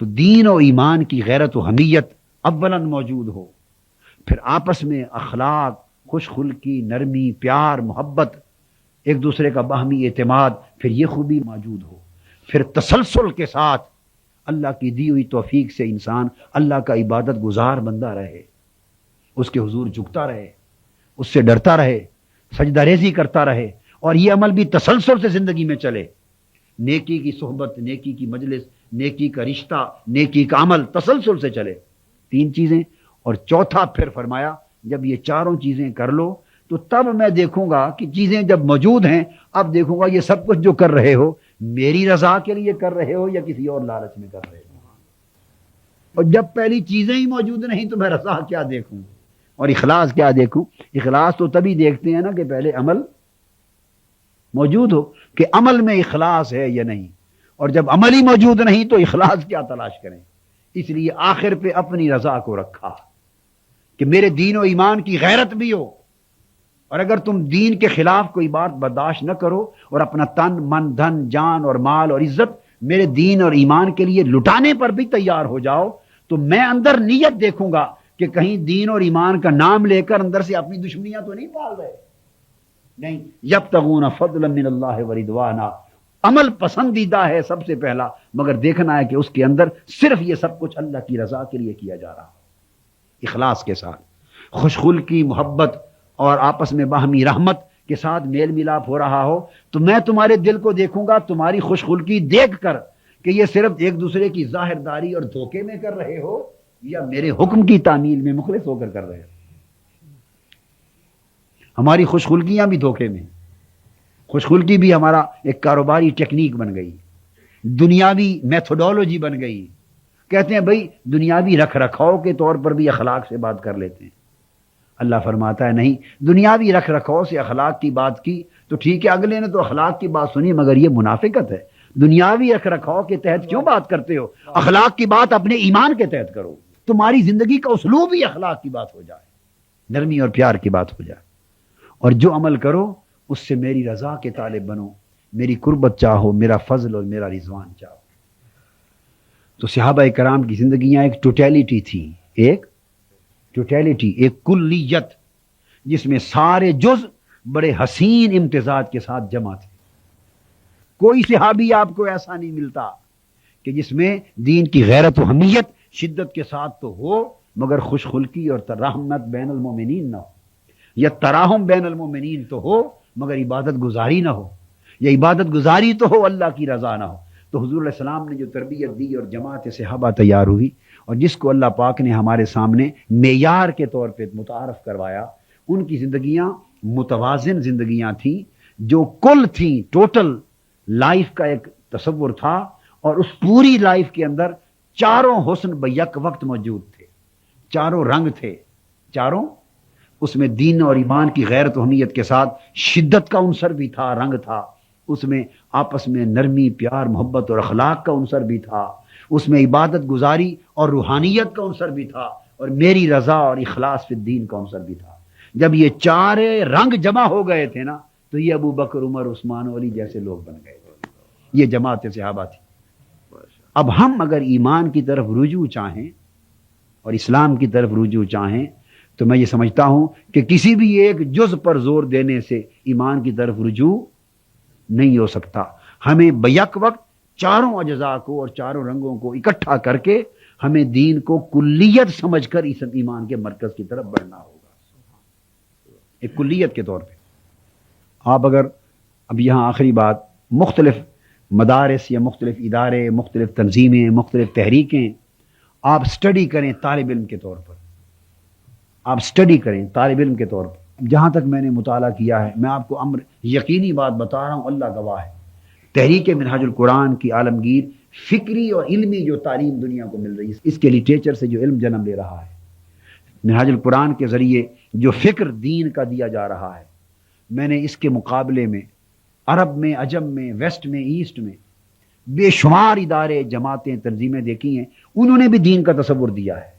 تو دین و ایمان کی غیرت و حمیت اولاً موجود ہو، پھر آپس میں اخلاق، خوش خلقی، نرمی، پیار، محبت، ایک دوسرے کا باہمی اعتماد، پھر یہ خوبی موجود ہو. پھر تسلسل کے ساتھ اللہ کی دی ہوئی توفیق سے انسان اللہ کا عبادت گزار بندہ رہے، اس کے حضور جھکتا رہے، اس سے ڈرتا رہے، سجدہ ریزی کرتا رہے، اور یہ عمل بھی تسلسل سے زندگی میں چلے. نیکی کی صحبت، نیکی کی مجلس، نیکی کا رشتہ، نیکی کا عمل تسلسل سے چلے. 3 چیزیں. اور چوتھا پھر فرمایا جب یہ چاروں چیزیں کر لو تو تب میں دیکھوں گا کہ چیزیں جب موجود ہیں، اب دیکھوں گا یہ سب کچھ جو کر رہے ہو میری رضا کے لیے کر رہے ہو یا کسی اور لالچ میں کر رہے ہو. اور جب پہلی چیزیں ہی موجود نہیں تو میں رضا کیا دیکھوں. اور اخلاص کیا دیکھوں؟ اخلاص تو تبھی دیکھتے ہیں نا کہ پہلے عمل موجود ہو، کہ عمل میں اخلاص ہے یا نہیں، اور جب عمل ہی موجود نہیں تو اخلاص کیا تلاش کریں؟ اس لیے آخر پہ اپنی رضا کو رکھا کہ میرے دین و ایمان کی غیرت بھی ہو، اور اگر تم دین کے خلاف کوئی بات برداشت نہ کرو اور اپنا تن من دھن جان اور مال اور عزت میرے دین اور ایمان کے لیے لٹانے پر بھی تیار ہو جاؤ، تو میں اندر نیت دیکھوں گا کہ کہیں دین اور ایمان کا نام لے کر اندر سے اپنی دشمنیاں تو نہیں پال رہے۔ نہیں، یبتغون فضلا من اللہ ورضوانا، عمل پسندیدہ ہے سب سے پہلا، مگر دیکھنا ہے کہ اس کے اندر صرف یہ سب کچھ اللہ کی رضا کے لیے کیا جا رہا ہے، اخلاص کے ساتھ، خوش خلقی، محبت اور آپس میں باہمی رحمت کے ساتھ میل ملاپ ہو رہا ہو، تو میں تمہارے دل کو دیکھوں گا، تمہاری خوش خلقی دیکھ کر کہ یہ صرف ایک دوسرے کی ظاہرداری اور دھوکے میں کر رہے ہو یا میرے حکم کی تعمیل میں مخلص ہو کر رہے ہو۔ ہماری خوش خلقیاں بھی دھوکے میں، خوش خلقی بھی ہمارا ایک کاروباری ٹیکنیک بن گئی، دنیاوی میتھوڈولوجی بن گئی۔ کہتے ہیں بھئی دنیاوی رکھ رکھاؤ کے طور پر بھی اخلاق سے بات کر لیتے ہیں۔ اللہ فرماتا ہے نہیں، دنیاوی رکھ رکھاؤ سے اخلاق کی بات کی تو ٹھیک ہے، اگلے نے تو اخلاق کی بات سنی، مگر یہ منافقت ہے۔ دنیاوی رکھ رکھاؤ کے تحت کیوں بات کرتے ہو؟ اخلاق کی بات اپنے ایمان کے تحت کرو، تمہاری زندگی کا اسلوب ہی اخلاق کی بات ہو جائے، نرمی اور پیار کی بات ہو جائے، اور جو عمل کرو اس سے میری رضا کے طالب بنو، میری قربت چاہو، میرا فضل اور میرا رضوان چاہو۔ تو صحابہ کرام کی زندگیاں ایک ٹوٹیلٹی تھی، ایک ٹوٹیلٹی، ایک کلیت، جس میں سارے جز بڑے حسین امتزاج کے ساتھ جمع تھے۔ کوئی صحابی آپ کو ایسا نہیں ملتا کہ جس میں دین کی غیرت و حمیت شدت کے ساتھ تو ہو مگر خوش خلقی اور ترحمت بین المومنین نہ ہو، یا تراہم بین المومنین تو ہو مگر عبادت گزاری نہ ہو، یا عبادت گزاری تو ہو اللہ کی رضا نہ ہو۔ تو حضور علیہ السلام نے جو تربیت دی اور جماعت صحابہ تیار ہوئی، اور جس کو اللہ پاک نے ہمارے سامنے معیار کے طور پہ متعارف کروایا، ان کی زندگیاں متوازن زندگیاں تھیں، جو کل تھیں، ٹوٹل لائف کا ایک تصور تھا، اور اس پوری لائف کے اندر چاروں حسن بیک وقت موجود تھے، چاروں رنگ تھے، چاروں، اس میں دین اور ایمان کی غیرت و حمیت کے ساتھ شدت کا عنصر بھی تھا، رنگ تھا، اس میں آپس میں نرمی پیار محبت اور اخلاق کا عنصر بھی تھا، اس میں عبادت گزاری اور روحانیت کا عنصر بھی تھا، اور میری رضا اور اخلاص فی الدین کا عنصر بھی تھا۔ جب یہ چارے رنگ جمع ہو گئے تھے نا، تو یہ ابو بکر عمر عثمان و علی جیسے لوگ بن گئے تھے، یہ جماعت صحابہ تھی۔ اب ہم اگر ایمان کی طرف رجوع چاہیں اور اسلام کی طرف رجوع چاہیں تو میں یہ سمجھتا ہوں کہ کسی بھی ایک جز پر زور دینے سے ایمان کی طرف رجوع نہیں ہو سکتا۔ ہمیں بیک وقت چاروں اجزاء کو اور چاروں رنگوں کو اکٹھا کر کے ہمیں دین کو کلیت سمجھ کر اس ایمان کے مرکز کی طرف بڑھنا ہوگا، ایک کلیت کے طور پہ۔ آپ اگر اب یہاں آخری بات، مختلف مدارس یا مختلف ادارے، مختلف تنظیمیں، مختلف تحریکیں آپ سٹڈی کریں طالب علم کے طور پر، آپ سٹڈی کریں طالب علم کے طور پر۔ جہاں تک میں نے مطالعہ کیا ہے، میں آپ کو امر یقینی بات بتا رہا ہوں، اللہ گواہ ہے، تحریک منہاج القرآن کی عالمگیر فکری اور علمی جو تعلیم دنیا کو مل رہی ہے، اس کے لٹریچر سے جو علم جنم لے رہا ہے، منہاج القرآن کے ذریعے جو فکر دین کا دیا جا رہا ہے، میں نے اس کے مقابلے میں عرب میں، عجم میں، ویسٹ میں، ایسٹ میں بے شمار ادارے، جماعتیں، تنظیمیں دیکھی ہیں، انہوں نے بھی دین کا تصور دیا ہے،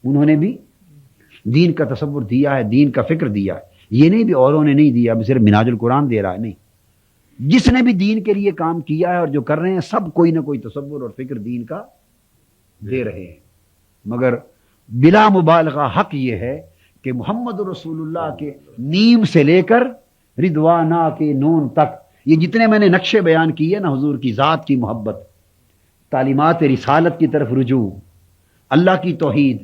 انہوں نے بھی دین کا تصور دیا ہے، دین کا فکر دیا ہے۔ یہ نہیں بھی اوروں نے نہیں دیا، اب صرف منہاج القرآن دے رہا ہے، نہیں، جس نے بھی دین کے لیے کام کیا ہے اور جو کر رہے ہیں، سب کوئی نہ کوئی تصور اور فکر دین کا دے رہے ہیں۔ مگر بلا مبالغہ حق یہ ہے کہ محمد رسول اللہ کے نیم سے لے کر رضوانہ کے نون تک، یہ جتنے میں نے نقشے بیان کیے نا، حضور کی ذات کی محبت، تعلیمات رسالت کی طرف رجوع، اللہ کی توحید،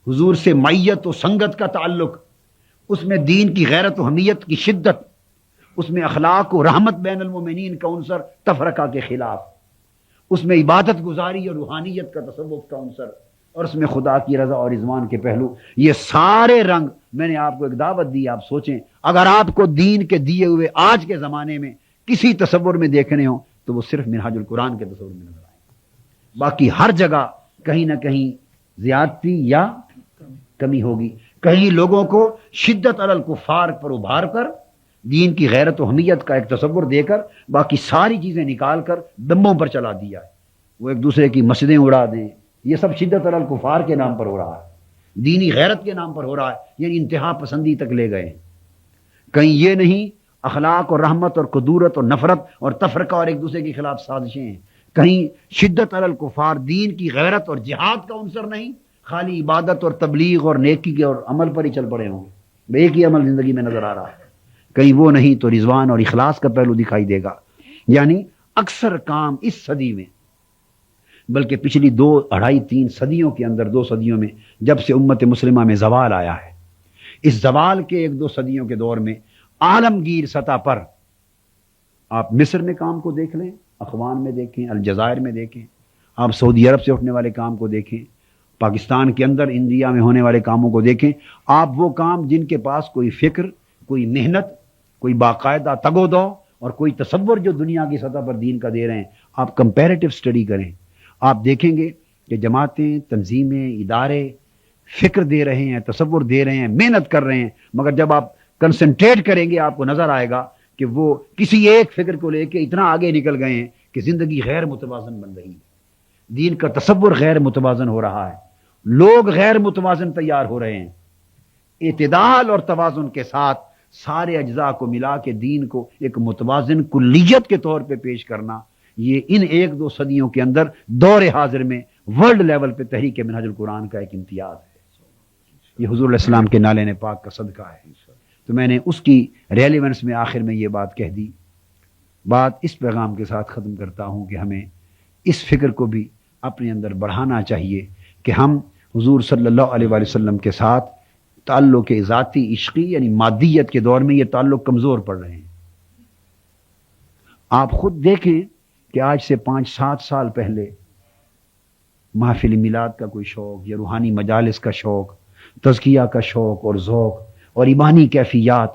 حضور سے معیت و سنگت کا تعلق، اس میں دین کی غیرت و حمیت کی شدت، اس میں اخلاق و رحمت بین المومنین کا عنصر تفرقہ کے خلاف، اس میں عبادت گزاری اور روحانیت کا تصوف کا عنصر، اور اس میں خدا کی رضا اور رضوان کے پہلو، یہ سارے رنگ میں نے آپ کو ایک دعوت دی۔ آپ سوچیں، اگر آپ کو دین کے دیے ہوئے آج کے زمانے میں کسی تصور میں دیکھنے ہوں تو وہ صرف منہاج القرآن کے تصور میں نظر آئیں، باقی ہر جگہ کہیں نہ کہیں زیادتی یا کمی ہوگی۔ کہیں لوگوں کو شدت علی الکفار پر ابھار کر دین کی غیرت و حمیت کا ایک تصور دے کر باقی ساری چیزیں نکال کر دموں پر چلا دیا ہے. وہ ایک دوسرے کی مسجدیں اڑا دیں، یہ سب شدت علی الکفار کے نام پر ہو رہا ہے، دینی غیرت کے نام پر ہو رہا ہے، یعنی انتہا پسندی تک لے گئے ہیں. کہیں یہ نہیں اخلاق اور رحمت اور قدورت اور نفرت اور تفرقہ اور ایک دوسرے کے خلاف سازشیں ہیں. کہیں شدت علی الکفار دین کی غیرت اور جہاد کا عنصر نہیں، خالی عبادت اور تبلیغ اور نیکی کے اور عمل پر ہی چل پڑے ہوں گے، ایک ہی عمل زندگی میں نظر آ رہا ہے. کہیں وہ نہیں تو رضوان اور اخلاص کا پہلو دکھائی دے گا. یعنی اکثر کام اس صدی میں، بلکہ پچھلی 2، 2.5، 3 صدیوں کے اندر، 2 صدیوں میں جب سے امت مسلمہ میں زوال آیا ہے، اس زوال کے 1، 2 صدیوں کے دور میں عالمگیر سطح پر آپ مصر میں کام کو دیکھ لیں، اخوان میں دیکھیں، الجزائر میں دیکھیں، آپ سعودی عرب سے اٹھنے والے کام کو دیکھیں، پاکستان کے اندر انڈیا میں ہونے والے کاموں کو دیکھیں. آپ وہ کام جن کے پاس کوئی فکر، کوئی محنت، کوئی باقاعدہ تگ و دو اور کوئی تصور جو دنیا کی سطح پر دین کا دے رہے ہیں، آپ کمپیریٹو سٹڈی کریں، آپ دیکھیں گے کہ جماعتیں، تنظیمیں، ادارے فکر دے رہے ہیں، تصور دے رہے ہیں، محنت کر رہے ہیں، مگر جب آپ کنسنٹریٹ کریں گے آپ کو نظر آئے گا کہ وہ کسی ایک فکر کو لے کے اتنا آگے نکل گئے ہیں کہ زندگی غیر متوازن بن رہی ہے، دین کا تصور غیر متوازن ہو رہا ہے، لوگ غیر متوازن تیار ہو رہے ہیں. اعتدال اور توازن کے ساتھ سارے اجزاء کو ملا کے دین کو ایک متوازن کلیت کے طور پہ پیش کرنا، یہ ان 1، 2 صدیوں کے اندر دور حاضر میں ورلڈ لیول پہ تحریک منہج القرآن کا ایک امتیاز ہے. یہ حضور علیہ السلام کے نالے پاک کا صدقہ ہے. تو میں نے اس کی ریلیونس میں آخر میں یہ بات کہہ دی. بات اس پیغام کے ساتھ ختم کرتا ہوں کہ ہمیں اس فکر کو بھی اپنے اندر بڑھانا چاہیے کہ ہم حضور صلی اللہ علیہ وآلہ وسلم کے ساتھ تعلق ذاتی عشقی یعنی مادیت کے دور میں یہ تعلق کمزور پڑ رہے ہیں. آپ خود دیکھیں کہ آج سے 5-7 سال پہلے محفل میلاد کا کوئی شوق یا روحانی مجالس کا شوق، تزکیہ کا شوق اور ذوق اور ایمانی کیفیات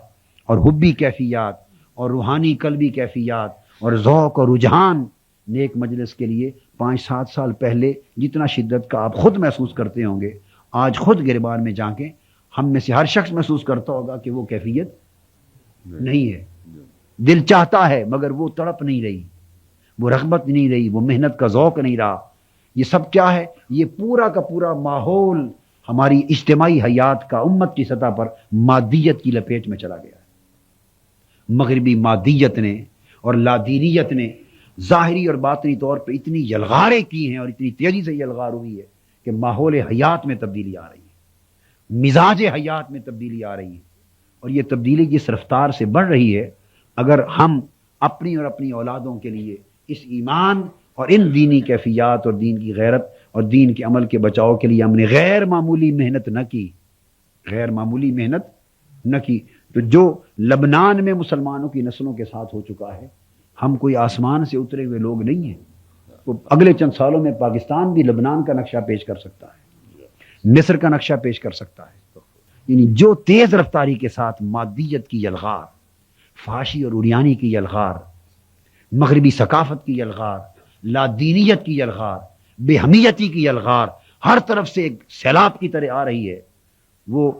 اور حبی کیفیات اور روحانی قلبی کیفیات اور ذوق اور رجحان نیک مجلس کے لیے 5-7 سال پہلے جتنا شدت کا آپ خود محسوس کرتے ہوں گے، آج خود گریبان میں جا کے ہم میں سے ہر شخص محسوس کرتا ہوگا کہ وہ کیفیت نہیں ہے. دل چاہتا ہے مگر وہ تڑپ نہیں رہی، وہ رغبت نہیں رہی، وہ محنت کا ذوق نہیں رہا. یہ سب کیا ہے؟ یہ پورا کا پورا ماحول ہماری اجتماعی حیات کا امت کی سطح پر مادیت کی لپیٹ میں چلا گیا ہے. مغربی مادیت نے اور لادینیت نے ظاہری اور باطنی طور پہ اتنی یلغاریں کی ہیں اور اتنی تیزی سے یلغار ہوئی ہے کہ ماحول حیات میں تبدیلی آ رہی ہے، مزاج حیات میں تبدیلی آ رہی ہے. اور یہ تبدیلی جس رفتار سے بڑھ رہی ہے، اگر ہم اپنی اور اپنی اولادوں کے لیے اس ایمان اور ان دینی کیفیات اور دین کی غیرت اور دین کے عمل کے بچاؤ کے لیے ہم نے غیر معمولی محنت نہ کی تو جو لبنان میں مسلمانوں کی نسلوں کے ساتھ ہو چکا ہے، ہم کوئی آسمان سے اترے ہوئے لوگ نہیں ہیں. وہ اگلے چند سالوں میں پاکستان بھی لبنان کا نقشہ پیش کر سکتا ہے، مصر کا نقشہ پیش کر سکتا ہے. یعنی جو تیز رفتاری کے ساتھ مادیت کی یلغار، فحاشی اور عریانی کی یلغار، مغربی ثقافت کی یلغار، لادینیت کی یلغار، بے حمیتی کی یلغار ہر طرف سے ایک سیلاب کی طرح آ رہی ہے، وہ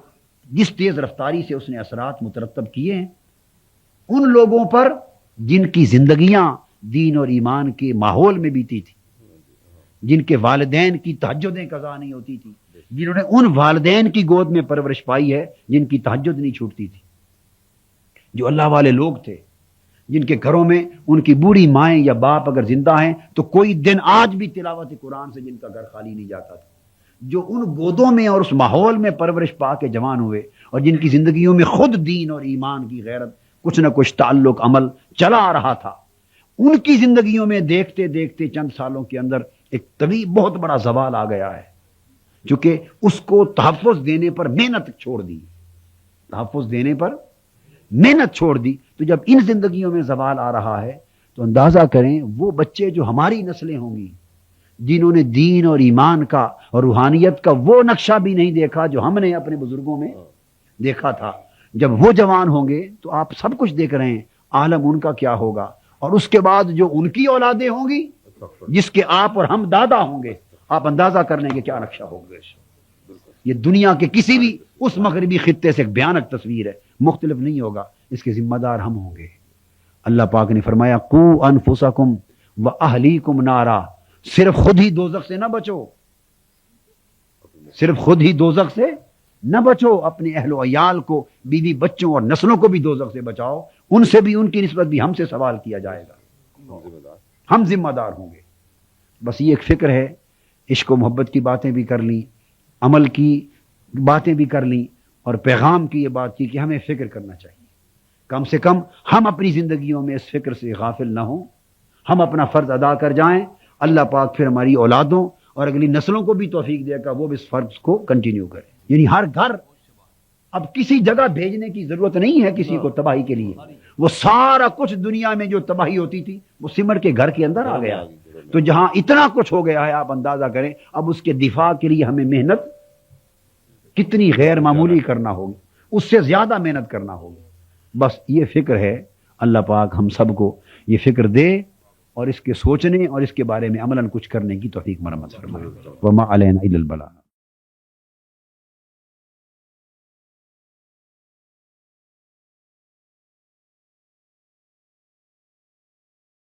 جس تیز رفتاری سے اس نے اثرات مترتب کیے ہیں ان لوگوں پر جن کی زندگیاں دین اور ایمان کے ماحول میں بیتی تھی، جن کے والدین کی تہجدیں قضا نہیں ہوتی تھی، جنہوں نے ان والدین کی گود میں پرورش پائی ہے جن کی تہجد نہیں چھوٹتی تھی، جو اللہ والے لوگ تھے، جن کے گھروں میں ان کی بوڑھی مائیں یا باپ اگر زندہ ہیں تو کوئی دن آج بھی تلاوت قرآن سے جن کا گھر خالی نہیں جاتا تھا، جو ان گودوں میں اور اس ماحول میں پرورش پا کے جوان ہوئے اور جن کی زندگیوں میں خود دین اور ایمان کی غیرت کچھ نہ کچھ تعلق عمل چلا آ رہا تھا، ان کی زندگیوں میں دیکھتے دیکھتے چند سالوں کے اندر ایک طویل بہت بڑا زوال آ گیا ہے، چونکہ اس کو تحفظ دینے پر محنت چھوڑ دی. تو جب ان زندگیوں میں زوال آ رہا ہے تو اندازہ کریں وہ بچے جو ہماری نسلیں ہوں گی، جنہوں نے دین اور ایمان کا اور روحانیت کا وہ نقشہ بھی نہیں دیکھا جو ہم نے اپنے بزرگوں میں دیکھا تھا، جب وہ جوان ہوں گے تو آپ سب کچھ دیکھ رہے ہیں، عالم ان کا کیا ہوگا. اور اس کے بعد جو ان کی اولادیں ہوں گی جس کے آپ اور ہم دادا ہوں گے، آپ اندازہ کر لیں کہ کیا نقشہ ہوگا. یہ دنیا کے کسی بھی اس مغربی خطے سے ایک بھیانک تصویر ہے، مختلف نہیں ہوگا، اس کے ذمہ دار ہم ہوں گے۔ اللہ پاک نے فرمایا قو انفسکم واہلیکم نارا، صرف خود ہی دوزخ سے نہ بچو، صرف خود ہی دوزخ سے نہ بچو، اپنے اہل و عیال کو، بیوی بچوں اور نسلوں کو بھی دوزخ سے بچاؤ، ان سے بھی، ان کی نسبت بھی ہم سے سوال کیا جائے گا، ہم ذمہ دار ہوں گے۔ بس یہ ایک فکر ہے، عشق و محبت کی باتیں بھی کر لیں، عمل کی باتیں بھی کر لیں، اور پیغام کی یہ بات کی کہ ہمیں فکر کرنا چاہیے، کم سے کم ہم اپنی زندگیوں میں اس فکر سے غافل نہ ہوں، ہم اپنا فرض ادا کر جائیں، اللہ پاک پھر ہماری اولادوں اور اگلی نسلوں کو بھی توفیق دے گا وہ بھی اس فرض کو کنٹینیو کرے۔ یعنی ہر گھر، اب کسی جگہ بھیجنے کی ضرورت نہیں ہے کسی کو تباہی کے لیے، وہ سارا کچھ دنیا میں جو تباہی ہوتی تھی وہ سمٹ کے گھر کے اندر آ گیا، تو جہاں اتنا کچھ ہو گیا ہے آپ اندازہ کریں، اب اس کے دفاع کے لیے ہمیں محنت کتنی غیر معمولی کرنا ہوگی، اس سے زیادہ محنت کرنا ہوگی۔ بس یہ فکر ہے، اللہ پاک ہم سب کو یہ فکر دے اور اس کے سوچنے اور اس کے بارے میں عملاً کچھ کرنے کی توفیق مرحمت فرمائے۔ وما علینا الا البلاغ۔